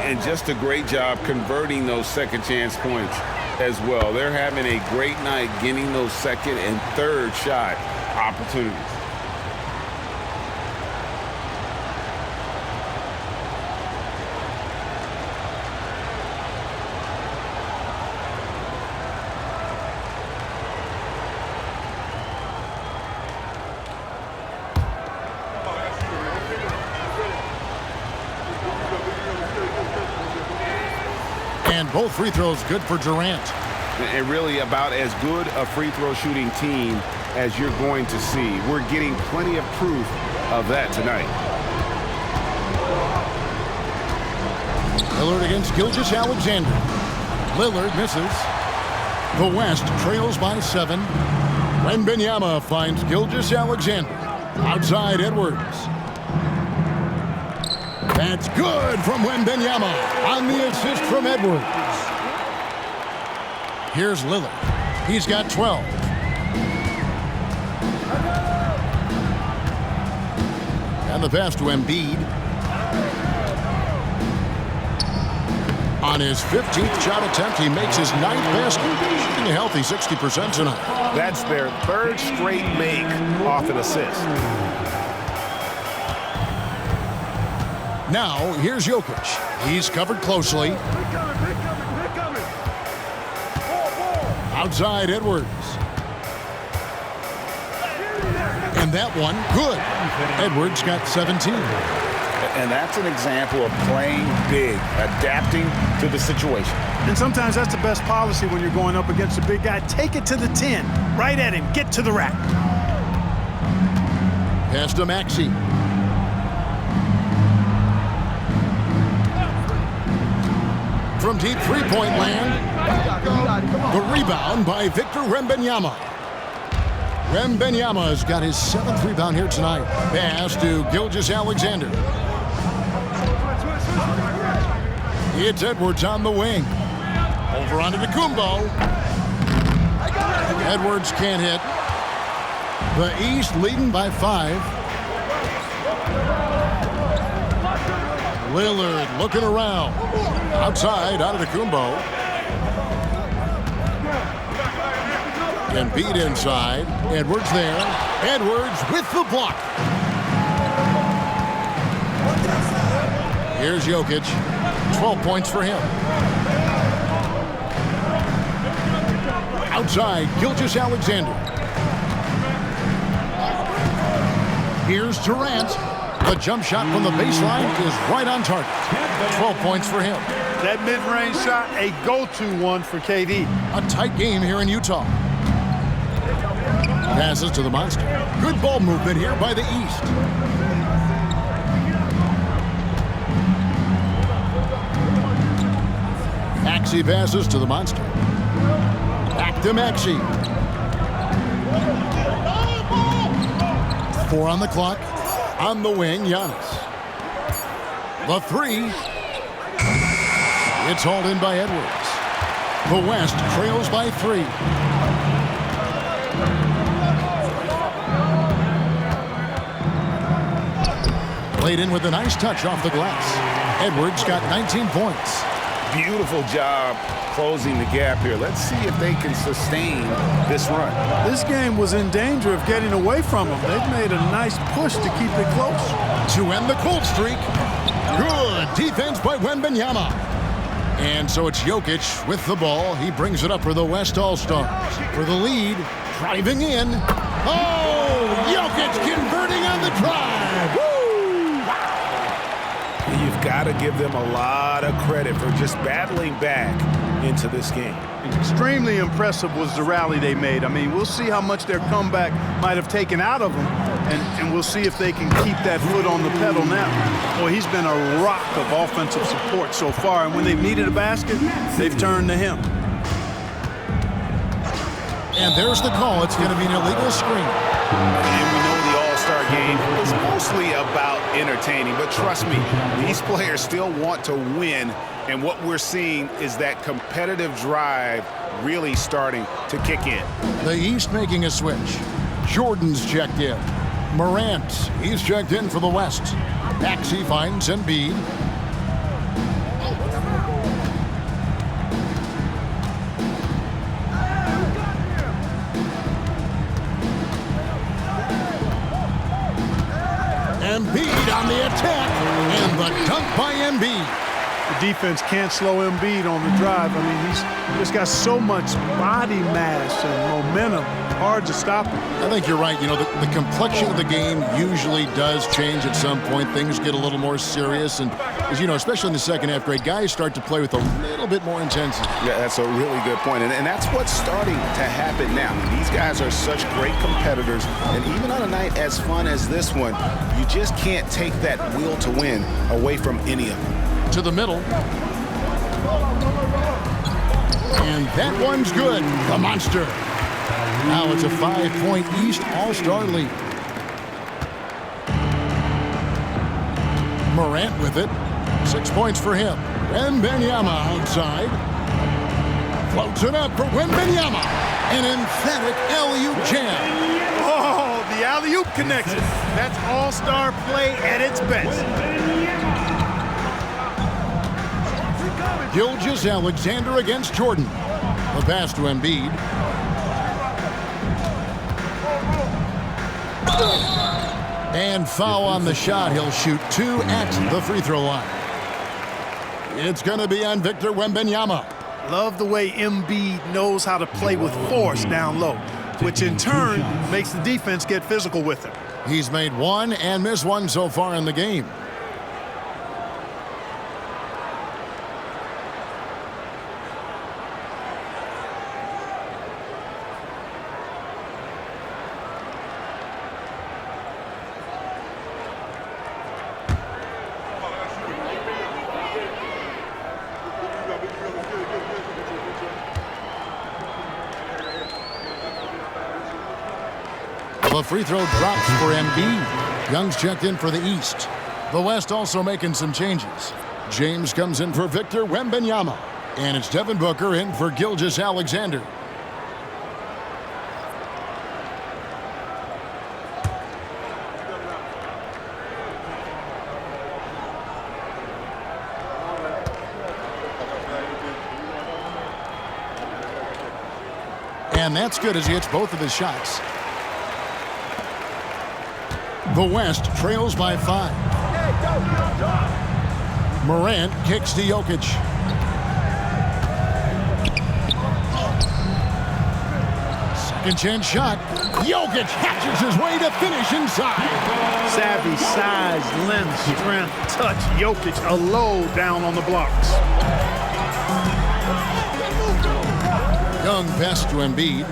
And just a great job converting those second chance points as well. They're having a great night getting those second and third shot opportunities. And both free throws good for Durant. And really about as good a free throw shooting team as you're going to see. We're getting plenty of proof of that tonight. Lillard against Gilgeous-Alexander. Lillard misses. The West trails by 7. Wembanyama finds Gilgeous-Alexander. Outside Edwards. That's good from Wembanyama on the assist from Edwards. Here's Lillard. He's got 12. And the pass to Embiid. On his 15th shot attempt, he makes his 9th basket, shooting a healthy 60% tonight. That's their 3rd straight make off an assist. Now, here's Jokic. He's covered closely. Outside Edwards. And that one, good. Edwards got 17. And that's an example of playing big, adapting to the situation. And sometimes that's the best policy when you're going up against a big guy. Take it to the 10. Right at him. Get to the rack. Pass to Maxey. From deep three-point land, the rebound by Victor Wembanyama. Wembanyama's got his 7th rebound here tonight. Pass to Gilgeous-Alexander. It's Edwards on the wing. Over onto Kumbo. Edwards can't hit. The East leading by 5. Lillard looking around. Outside, out of Kumbo. Embiid inside. Edwards there. Edwards with the block. Here's Jokic. 12 points for him. Outside, Gilgeous-Alexander. Here's Durant. The jump shot from the baseline is right on target. 12 points for him. That mid-range shot, a go-to one for KD. A tight game here in Utah. Passes to the monster. Good ball movement here by the East. Maxey passes to the monster. Back to Maxey. 4 on the clock. On the wing, Giannis. The 3. It's hauled in by Edwards. The West trails by 3. Played in with a nice touch off the glass. Edwards got 19 points. Beautiful job closing the gap here. Let's see if they can sustain this run. This game was in danger of getting away from them. They've made a nice push to keep it close. To end the cold streak. Good defense by Wembanyama. And so it's Jokic with the ball. He brings it up for the West All-Stars. For the lead, driving in. Oh, Jokic converting on the drive. Woo! You've got to give them a lot of credit for just battling back into this game. Extremely impressive was the rally they made. I mean, we'll see how much their comeback might have taken out of them, and we'll see if they can keep that foot on the pedal now. Boy, he's been a rock of offensive support so far, and when they've needed a basket, they've turned to him. And there's the call. It's going to be an illegal screen. And we know the All-Star game is mostly about entertaining, but trust me, these players still want to win, and what we're seeing is that competitive drive really starting to kick in. The East making a switch. Jordan's checked in. Morant, he's checked in for the West. Maxey finds Embiid. Embiid on the attack, and the dunk by Embiid. The defense can't slow Embiid on the drive. I mean, he's just got so much body mass and momentum. Hard to stop him. I think you're right. You know, the complexion of the game usually does change at some point. Things get a little more serious. And, as you know, especially in the second half, great guys start to play with a little bit more intensity. Yeah, that's a really good point. And that's what's starting to happen now. These guys are such great competitors. And even on a night as fun as this one, you just can't take that will to win away from any of them. To the middle. And that one's good. The monster. Now it's a 5-point East All-Star lead. Morant with it. 6 points for him. Wembanyama outside. Floats it up for Wembanyama. An emphatic alley-oop jam. Oh, the alley-oop connection. That's all-star play at its best. Gilgeous-Alexander against Jordan. The pass to Embiid. And foul on the shot. He'll shoot 2 at the free throw line. It's going to be on Victor Wembanyama. Love the way Embiid knows how to play with force down low, which in turn makes the defense get physical with him. He's made 1 and missed 1 so far in the game. The free throw drops for Embiid. Young's checked in for the East. The West also making some changes. James comes in for Victor Wembanyama. And it's Devin Booker in for Gilgeous-Alexander. And that's good as he hits both of his shots. The West trails by 5. Morant kicks to Jokic. Second chance shot. Jokic hatches his way to finish inside. Savvy, size, length, strength, touch. Jokic a low down on the blocks. Young pass to Embiid.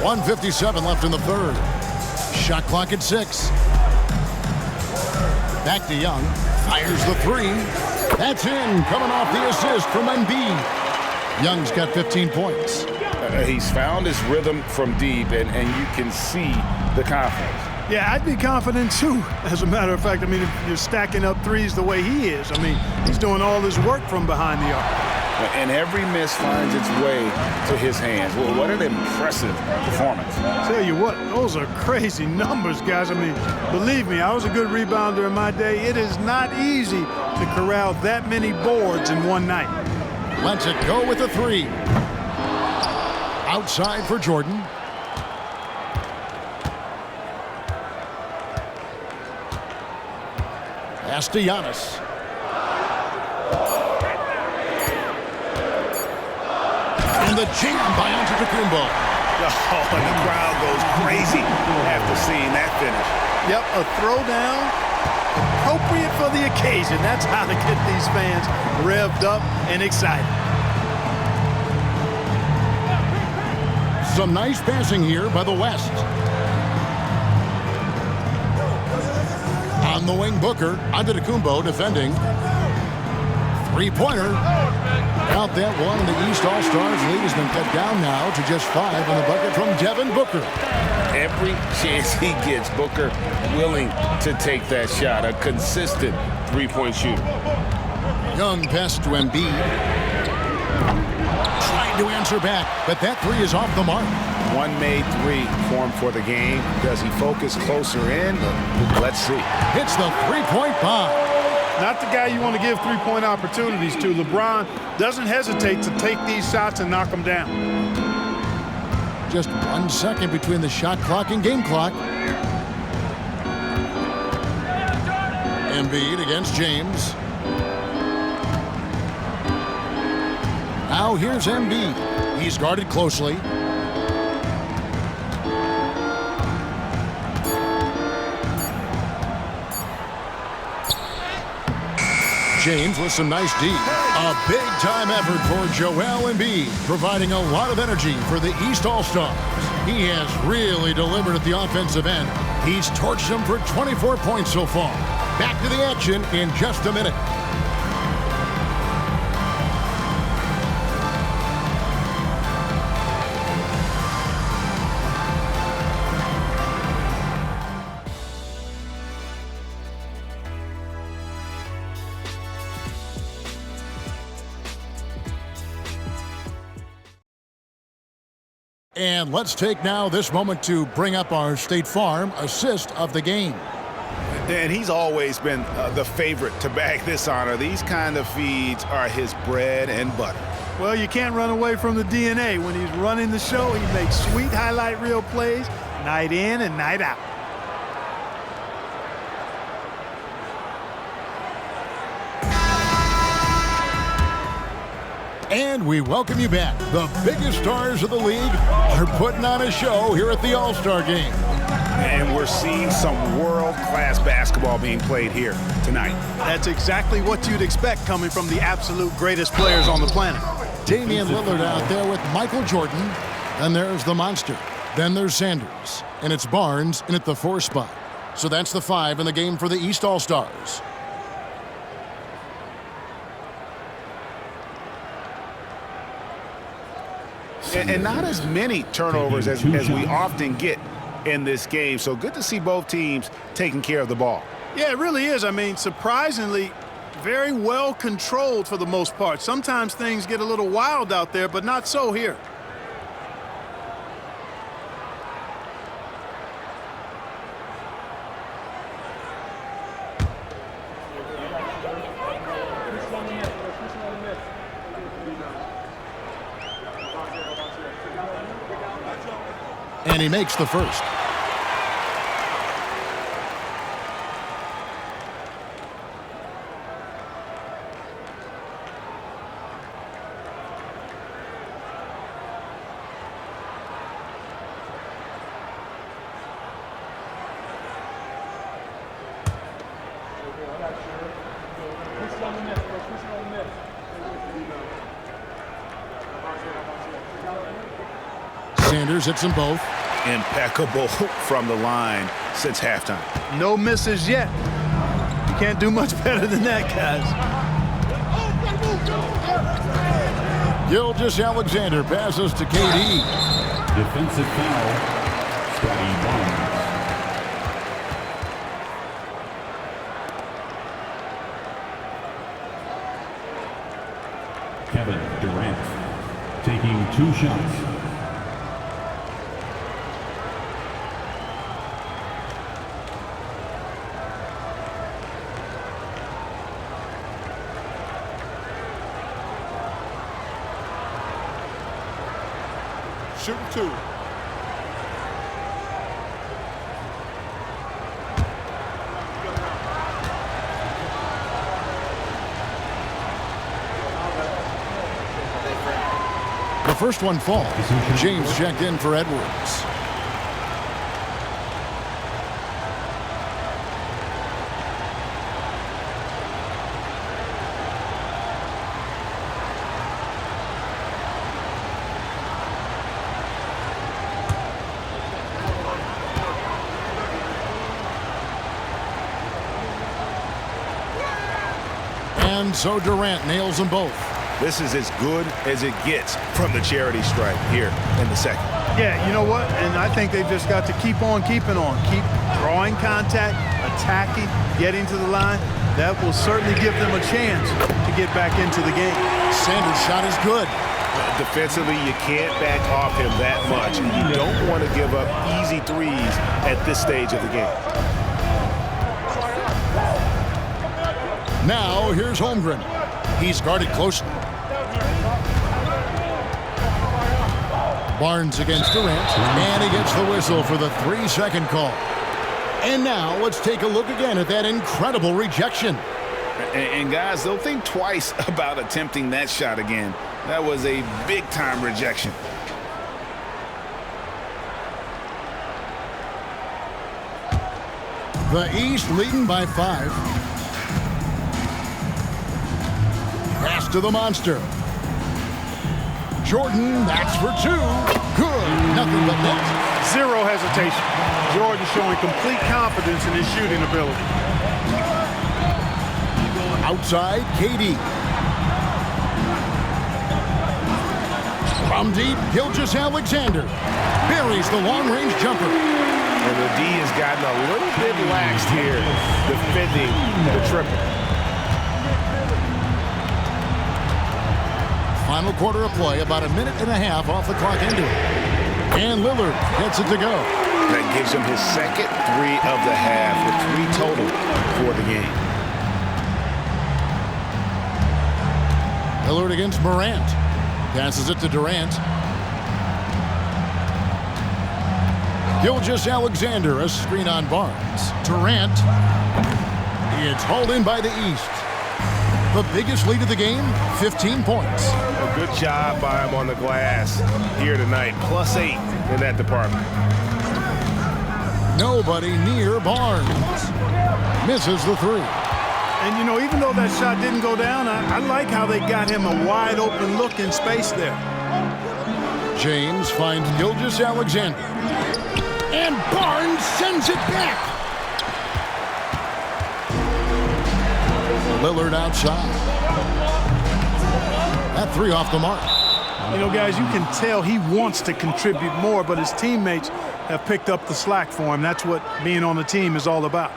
.157 left in the third. Shot clock at 6. Back to Young. Fires the 3. That's in. Coming off the assist from Embiid. Young's got 15 points. He's found his rhythm from deep, and you can see the confidence. Yeah, I'd be confident too. As a matter of fact, I mean, if you're stacking up threes the way he is, I mean, he's doing all this work from behind the arc. And every miss finds its way to his hands. Well, what an impressive performance. Tell you what, those are crazy numbers, guys. I mean, believe me, I was a good rebounder in my day. It is not easy to corral that many boards in one night. Lets it go with a 3. Outside for Jordan. Pass to Giannis. And the jam by Antetokounmpo. Oh, and the crowd goes crazy after seeing that finish. Yep, a throwdown appropriate for the occasion. That's how to get these fans revved up and excited. Some nice passing here by the West. On the wing, Booker. Antetokounmpo defending. Three-pointer. Out that one, and the East All-Stars lead has been cut down now to just 5 on the bucket from Devin Booker. Every chance he gets, Booker willing to take that shot. A consistent three-point shooter. Young pass to Embiid. Trying to answer back, but that 3 is off the mark. One made 3 for him for the game. Does he focus closer in? Let's see. Hits the three-point bomb. Not the guy you want to give three-point opportunities to. LeBron doesn't hesitate to take these shots and knock them down. Just 1 second between the shot clock and game clock. Embiid against James. Now here's Embiid. He's guarded closely. James with some nice D. A big-time effort for Joel Embiid, providing a lot of energy for the East All-Stars. He has really delivered at the offensive end, He's torched them for 24 points so far. Back to the action in just a minute. And let's take now this moment to bring up our State Farm assist of the game. And he's always been the favorite to bag this honor. These kind of feeds are his bread and butter. Well, you can't run away from the DNA. When he's running the show, he makes sweet highlight reel plays night in and night out. And we welcome you back. The biggest stars of the league are putting on a show here at the All-Star Game. And we're seeing some world-class basketball being played here tonight. That's exactly what you'd expect coming from the absolute greatest players on the planet. Damian Lillard out there with Michael Jordan. Then there's the monster. Then there's Sanders. And it's Barnes in at the 4 spot. So that's the 5 in the game for the East All-Stars. And not as many turnovers as we often get in this game. So good to see both teams taking care of the ball. Yeah, it really is. I mean, surprisingly, very well controlled for the most part. Sometimes things get a little wild out there, but not so here. And he makes the first. Sanders hits them both. Impeccable from the line since halftime. No misses yet. You can't do much better than that, guys. Gilgeous-Alexander passes to KD. Defensive foul. Scotty Barnes. Kevin Durant taking 2 shots. Shooting 2. The first one falls. James checked in for Edwards. And so Durant nails them both. This is as good as it gets from the charity stripe here in the second. Yeah, you know what? And I think they've just got to keep on keeping on. Keep drawing contact, attacking, getting to the line. That will certainly give them a chance to get back into the game. Sanders' shot is good. Defensively, you can't back off him that much. You don't want to give up easy threes at this stage of the game. Now, here's Holmgren. He's guarded closely. Barnes against Durant, and he gets the whistle for the 3-second call. And now, let's take a look again at that incredible rejection. And guys, they'll think twice about attempting that shot again. That was a big-time rejection. The East leading by 5. Pass to the monster. Jordan, that's for 2. Good. Nothing but net. Zero hesitation. Jordan showing complete confidence in his shooting ability. Outside, KD. From deep, Gilgeous-Alexander buries the long-range jumper. And the D has gotten a little bit laxed here defending the triple. Final quarter of play, about a minute and a half off the clock into it. And Lillard gets it to go. That gives him his second three of the half, with 3 total for the game. Lillard against Morant. Passes it to Durant. Gilgeous-Alexander, a screen on Barnes. Durant. It's hauled in by the East. The biggest lead of the game, 15 points. A good job by him on the glass here tonight. +8 in that department. Nobody near Barnes. Misses the 3. And, you know, even though that shot didn't go down, I like how they got him a wide open look in space there. James finds Gilgeous-Alexander. And Barnes sends it back. Lillard outside. That 3 off the mark. You know, guys, you can tell he wants to contribute more, but his teammates have picked up the slack for him. That's what being on the team is all about.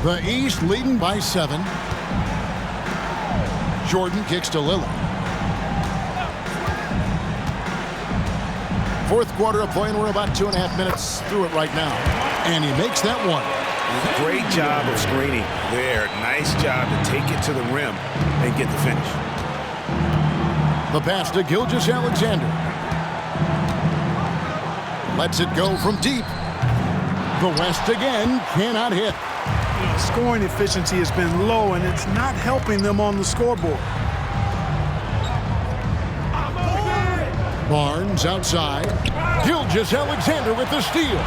The East leading by 7. Jordan kicks to Lillard. Fourth quarter of play, and we're about 2.5 minutes through it right now. And he makes that one. Great job of screening there. Nice job to take it to the rim and get the finish. The pass to Gilgeous-Alexander. Lets it go from deep. The West again cannot hit. Scoring efficiency has been low, and it's not helping them on the scoreboard. Barnes outside. Gilgeous-Alexander with the steal.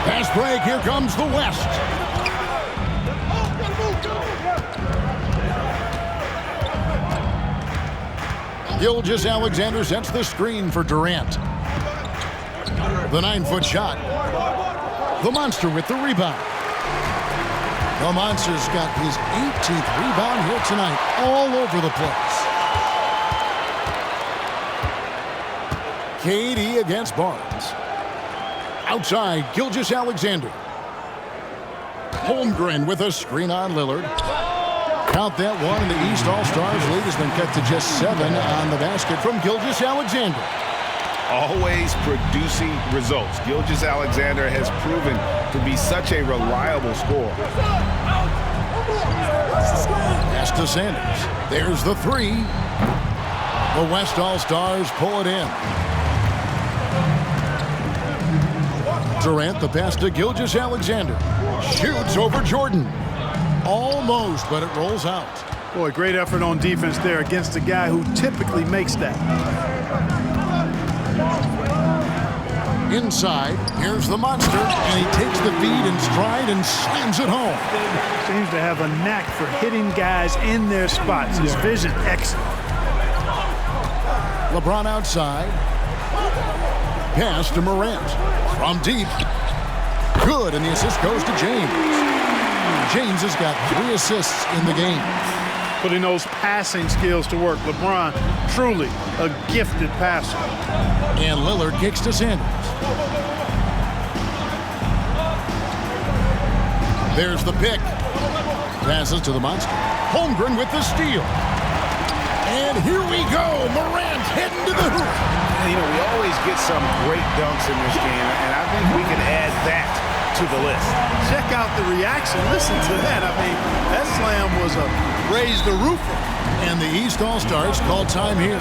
Pass break. Here comes the West. Gilgeous-Alexander sets the screen for Durant. The 9-foot shot. The Monster with the rebound. The Monster's got his 18th rebound here tonight, all over the place. KD against Barnes. Outside, Gilgeous-Alexander. Holmgren with a screen on Lillard. Count that one, and the East All-Stars lead has been cut to just 7 on the basket from Gilgeous-Alexander. Always producing results. Gilgeous-Alexander has proven to be such a reliable scorer. Pass to Sanders. There's the 3. The West All-Stars pull it in. Durant, the pass to Gilgeous-Alexander. Shoots over Jordan. Almost, but it rolls out. Boy, great effort on defense there against a guy who typically makes that. Inside, here's the Monster, and he takes the feed in stride and slams it home. Seems to have a knack for hitting guys in their spots. His vision, excellent. LeBron outside. Pass to Morant. From deep. Good, and the assist goes to James. James has got 3 assists in the game. Putting those passing skills to work. LeBron, truly a gifted passer. And Lillard kicks to Sanders. There's the pick. Passes to the Monster. Holmgren with the steal. And here we go. Morant heading to the hoop. You know, we always get some great dunks in this game, and I think we can add that to the list. Check out the reaction. Listen to that. I mean, that slam was a raise the roofer. And the East All-Stars call time here.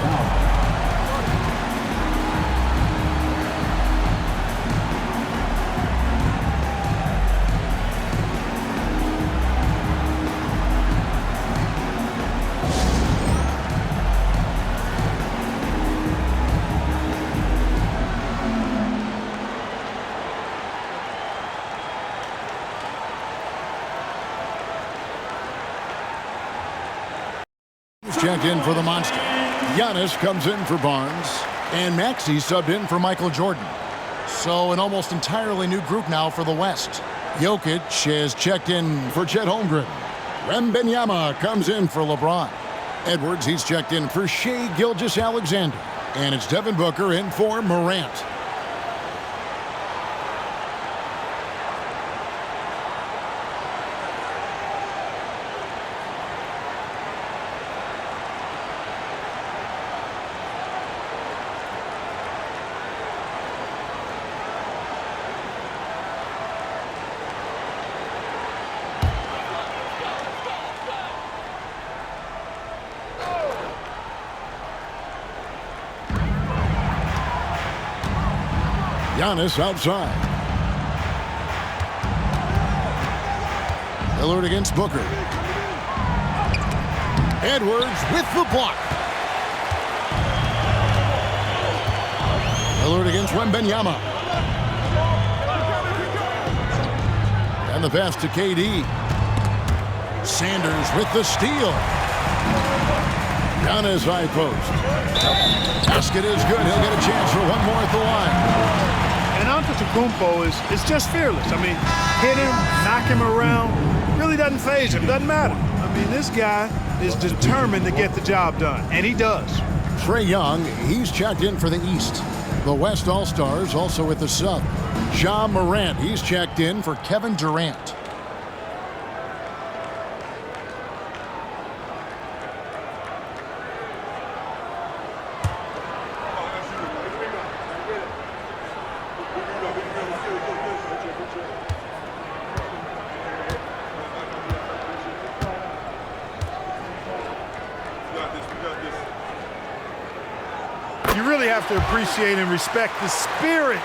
checked in for the Monster. Giannis comes in for Barnes. And Maxey subbed in for Michael Jordan. So an almost entirely new group now for the West. Jokic has checked in for Chet Holmgren. Wembanyama comes in for LeBron. Edwards, he's checked in for Shai Gilgeous-Alexander. And it's Devin Booker in for Morant. Giannis outside. Lillard against Booker. Edwards with the block. Lillard against Wembanyama. And the pass to KD. Sanders with the steal. Giannis high post. Basket is good. He'll get a chance for one more at the line. And Antetokounmpo is just fearless. I mean, hit him, knock him around, really doesn't faze him, doesn't matter. I mean, this guy is determined to get the job done, and he does. Trae Young, he's checked in for the East. The West All-Stars also with the sub. Ja Morant, he's checked in for Kevin Durant. You really have to appreciate and respect the spirit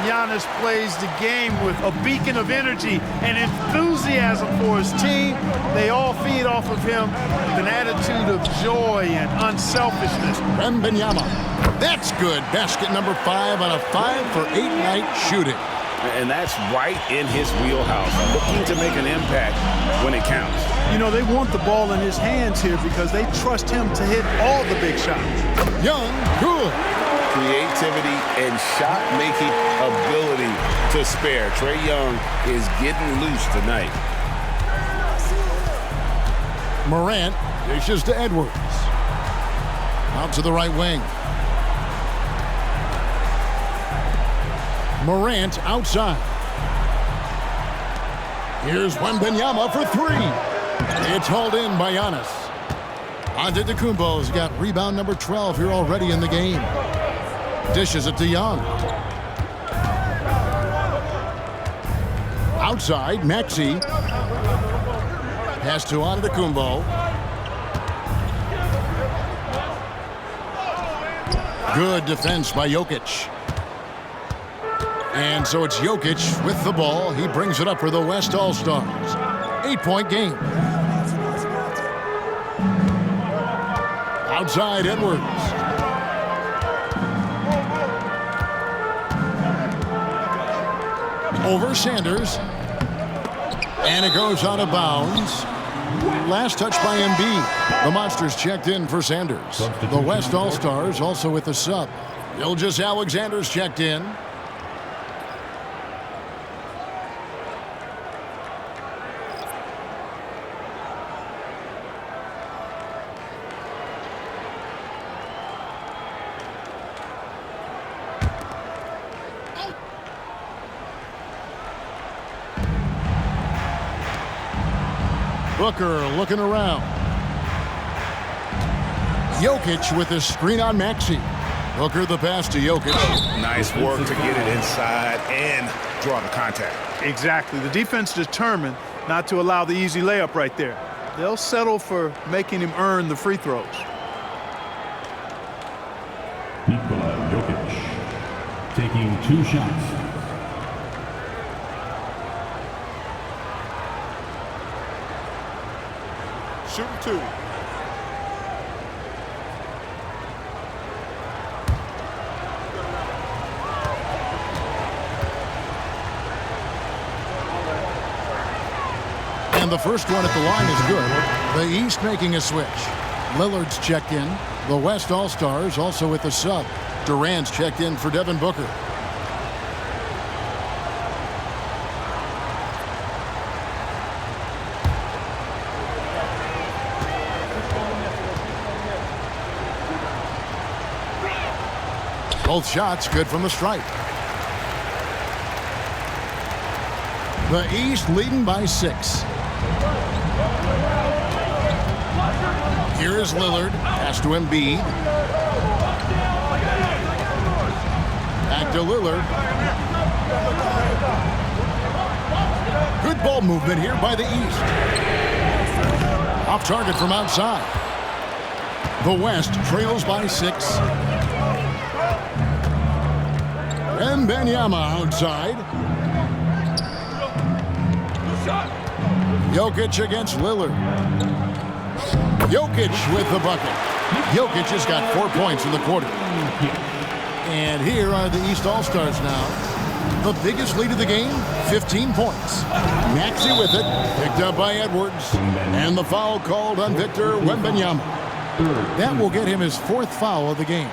Giannis plays the game with, a beacon of energy and enthusiasm for his team. They all feed off of him with an attitude of joy and unselfishness. Wembanyama, that's good. Basket number 5 on a 5-for-8 night shooting. And that's right in his wheelhouse, looking to make an impact when it counts. You know, they want the ball in his hands here because they trust him to hit all the big shots. Young, good. Creativity and shot-making ability to spare. Trae Young is getting loose tonight. Morant dishes to Edwards. Out to the right wing. Morant outside. Here's Wembanyama for 3. It's hauled in by Giannis. Antetokounmpo's got rebound number 12 here already in the game. Dishes it to Young. Outside, Maxey. Pass to Antetokounmpo. Good defense by Jokic. And so it's Jokic with the ball. He brings it up for the West All-Stars. 8-point game. Outside, Edwards. Over Sanders. And it goes out of bounds. Last touch by Embiid. The Monsters checked in for Sanders. The West All-Stars also with the sub. Gilgeous-Alexander's checked in. Booker looking around. Jokic with a screen on Maxey. Booker the pass to Jokic. Nice work to get it inside and draw the contact. Exactly. The defense determined not to allow the easy layup right there. They'll settle for making him earn the free throws. Nikola Jokic taking 2 shots. Shooting 2. And the first one at the line is good. The East making a switch. Lillard's checked in. The West All-Stars also with the sub. Durant's checked in for Devin Booker. Both shots good from the stripe. The East leading by 6. Here is Lillard. Pass to Embiid. Back to Lillard. Good ball movement here by the East. Off target from outside. The West trails by 6. Wembanyama outside. Jokic against Lillard. Jokic with the bucket. Jokic has got 4 points in the quarter. And here are the East All-Stars now. The biggest lead of the game, 15 points. Maxey with it, picked up by Edwards. And the foul called on Victor Wembanyama. That will get him his 4th foul of the game.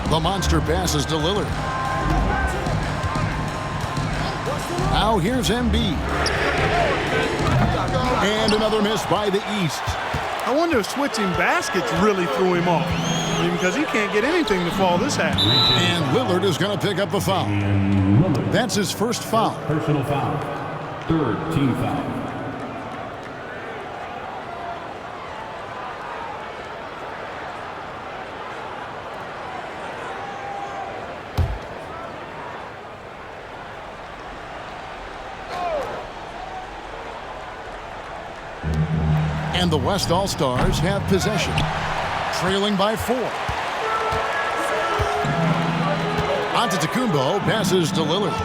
The monster passes to Lillard. Now here's Embiid. And another miss by the East. I wonder if switching baskets really threw him off. I mean, because he can't get anything to fall this half. And Lillard is going to pick up the foul. That's his first foul. Personal foul. 3rd team foul. And the West All-Stars have possession, trailing by 4. Antetokounmpo passes to Lillard.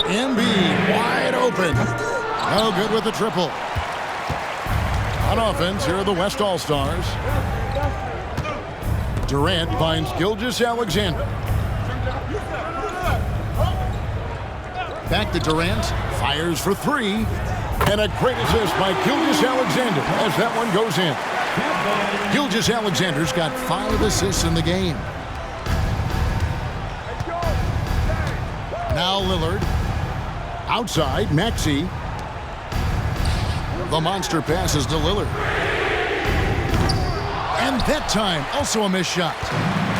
Embiid wide open. No good with the triple. On offense, here are the West All-Stars. Durant finds Gilgeous-Alexander. Back to Durant, fires for 3. And a great assist by Gilgeous-Alexander as that one goes in. Gilgeous-Alexander's got 5 assists in the game. Now Lillard. Outside, Maxey. The monster passes to Lillard. And that time, also a missed shot.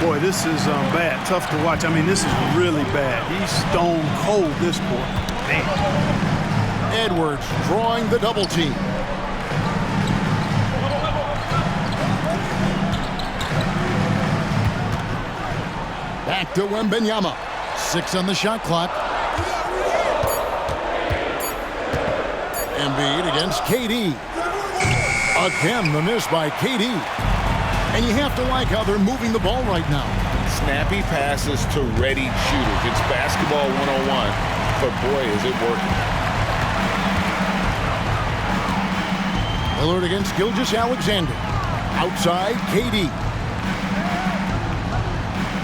Boy, this is bad. Tough to watch. I mean, this is really bad. He's stone cold this quarter. Man. Edwards drawing the double team. Back to Wembanyama. 6 on the shot clock. Embiid against KD. Again, the miss by KD. And you have to like how they're moving the ball right now. Snappy passes to ready shooters. It's basketball 101, but boy, is it working. Lillard against Gilgeous-Alexander. Outside, KD.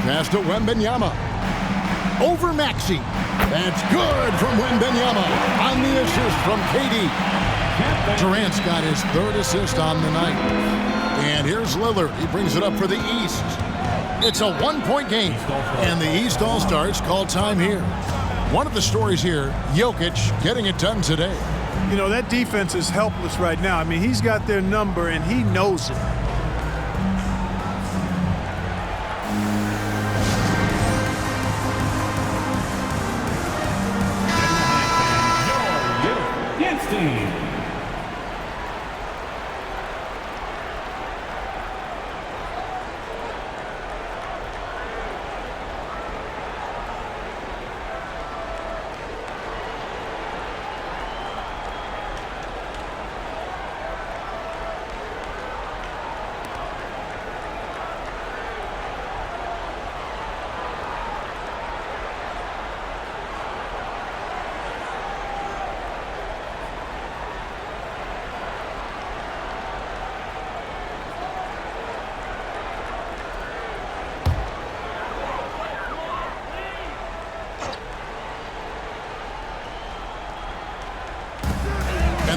Pass to Wembanyama. Over Maxey. That's good from Wembanyama on the assist from KD. Durant's got his 3rd assist on the night. And here's Lillard. He brings it up for the East. It's a 1-point game. And the East All-Stars call time here. One of the stories here, Jokic getting it done today. You know, that defense is helpless right now. I mean, he's got their number, and he knows it.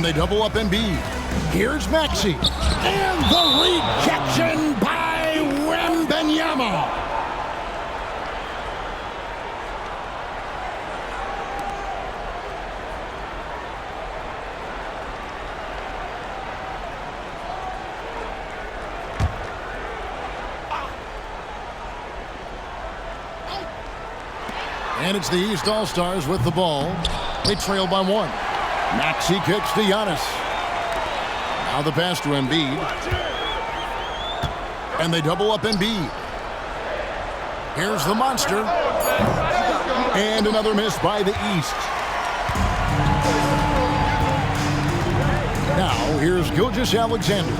And they double up Embiid. Here's Maxey. And the rejection by Wembanyama. And it's the East All-Stars with the ball. They trail by 1. Maxey kicks to Giannis. Now the pass to Embiid. And they double up Embiid. Here's the monster. And another miss by the East. Now here's Gilgeous-Alexander.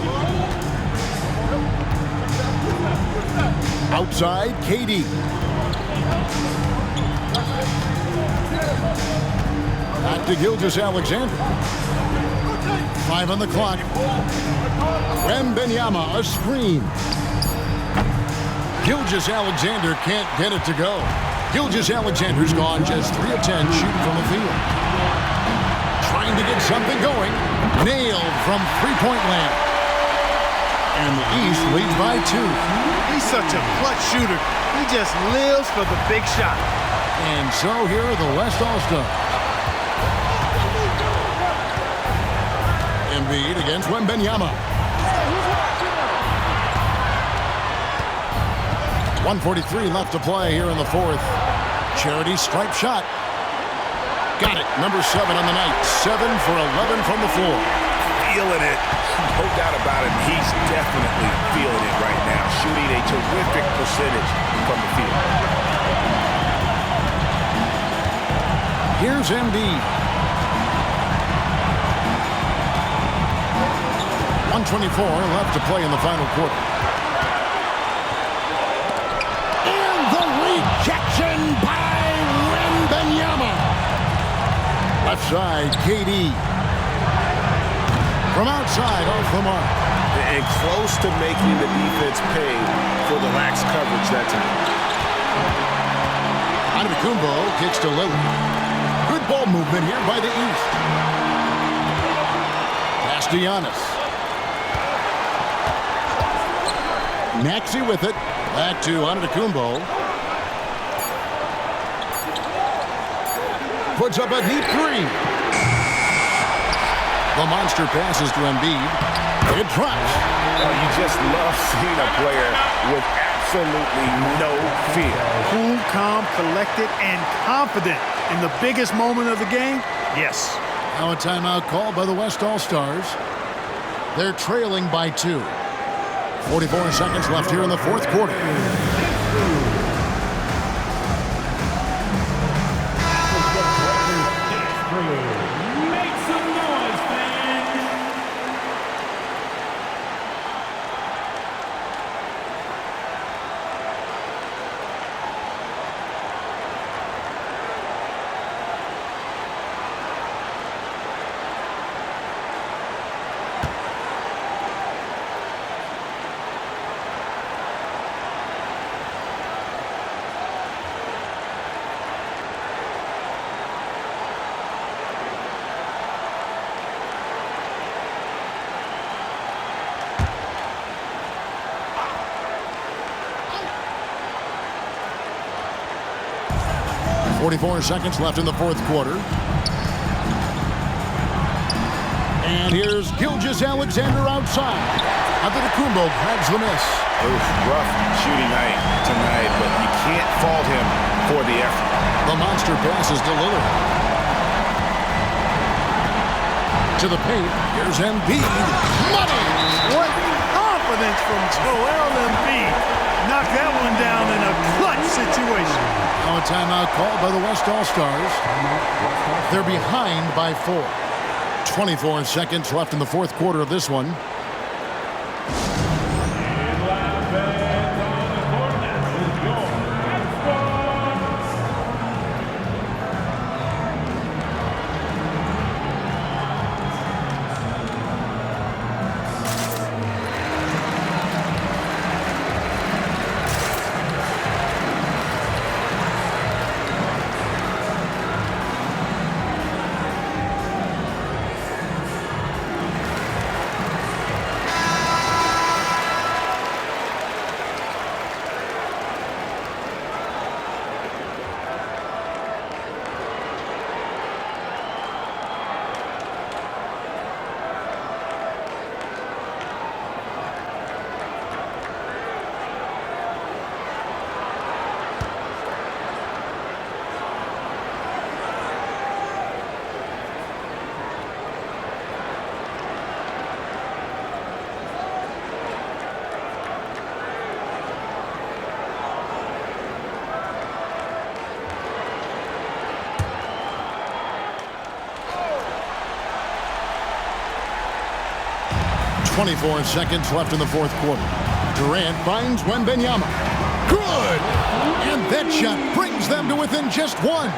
Outside, KD. Back to Gilgeous-Alexander. 5 on the clock. Wembanyama, a screen. Gilgeous-Alexander can't get it to go. Gilgeous-Alexander's gone just 3 of 10 shooting from the field. Trying to get something going. Nailed from three-point land. And the East leads by 2. He's such a clutch shooter. He just lives for the big shot. And so here are the West All-Stars. Embiid against Wembanyama. 1:43 left to play here in the 4th. Charity stripe shot. Got it. Number 7 on the night. 7 for 11 from the floor. Feeling it. No doubt about it. He's definitely feeling it right now. Shooting a terrific percentage from the field. Here's Embiid. 1:24 left to play in the final quarter. And the rejection by Wembanyama. Left side, KD. From outside, off the mark. And close to making the defense pay for the lax coverage that time. Antetokounmpo kicks to Lillard. Good ball movement here by the East. Pass to Giannis. Maxey with it. Back to Antetokounmpo. Puts up a deep 3. The monster passes to Embiid. It drops. Oh, you just love seeing a player with absolutely no fear. Cool, calm, collected, and confident in the biggest moment of the game. Yes. Now a timeout called by the West All-Stars. They're trailing by 2. 44 seconds left here in the 4th quarter. Make some noise, fans. 44 seconds left in the 4th quarter. And here's Gilgeous-Alexander outside. Antetokounmpo grabs the miss. Rough shooting night tonight, but you can't fault him for the effort. The monster passes to Lillard. To the paint. Here's Embiid. Money! What confidence from Joel Embiid. Knocked that one down in a clutch situation. Now a timeout called by the West All-Stars. They're behind by 4. 24 seconds left in the 4th quarter of this one. 24 seconds left in the fourth quarter. Durant finds Wembanyama. Good! And that shot brings them to within just one.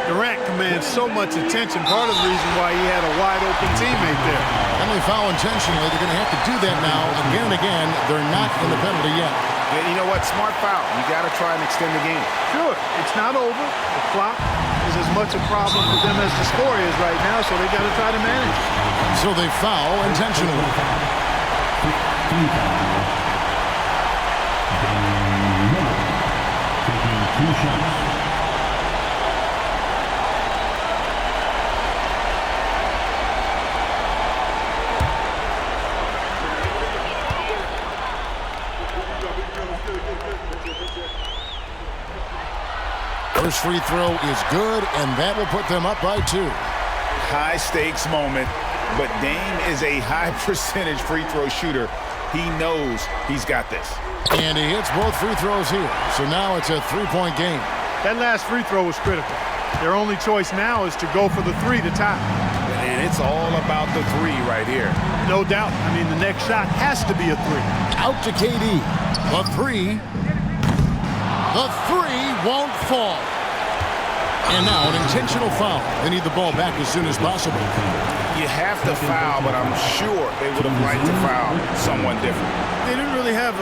Durant commands so much attention. Part of the reason why he had a wide-open teammate there. And they foul intentionally. They're going to have to do that now again and again. They're not in the penalty yet. Yeah, you know what? Smart foul. You got to try and extend the game. Sure, it's not over. The clock is as much a problem for them as the score is right now, so they got to try to manage it. So they foul intentionally. Taking 2 shots. First free throw is good, and that will put them up by 2. High stakes moment, but Dame is a high percentage free throw shooter. He knows he's got this. And he hits both free throws here. So now it's a 3-point game. That last free throw was critical. Their only choice now is to go for the 3 to tie. And it's all about the 3 right here. No doubt. I mean, the next shot has to be a 3. Out to KD. The 3. The 3 won't fall. And now an intentional foul. They need the ball back as soon as possible. You have to foul, but I'm sure they would have liked to foul someone different. They didn't really have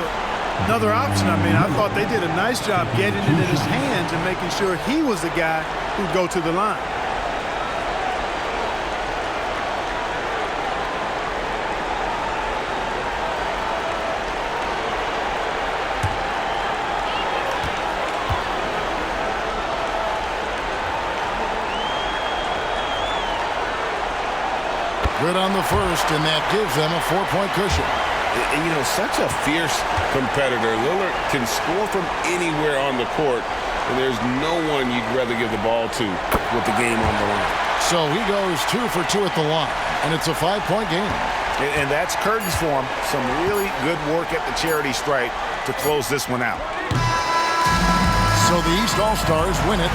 another option. I mean, I thought they did a nice job getting it in his hands and making sure he was the guy who'd go to the line. Good on the first, and that gives them a 4-point cushion. And, you know, such a fierce competitor. Lillard can score from anywhere on the court, and there's no one you'd rather give the ball to with the game on the line. So he goes 2 for 2 at the line, and it's a 5-point game. And that's curtains for him. Some really good work at the charity stripe to close this one out. So the East All-Stars win it.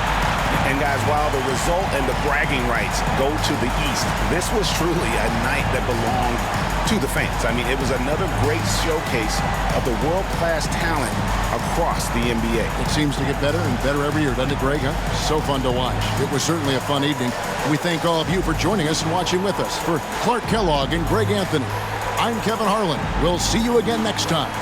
And guys, while the result and the bragging rights go to the East, this was truly a night that belonged to the fans. I mean, it was another great showcase of the world-class talent across the NBA. It seems to get better and better every year, doesn't it, Greg? Huh? So fun to watch. It was certainly a fun evening. We thank all of you for joining us and watching with us. For Clark Kellogg and Greg Anthony, I'm Kevin Harlan. We'll see you again next time.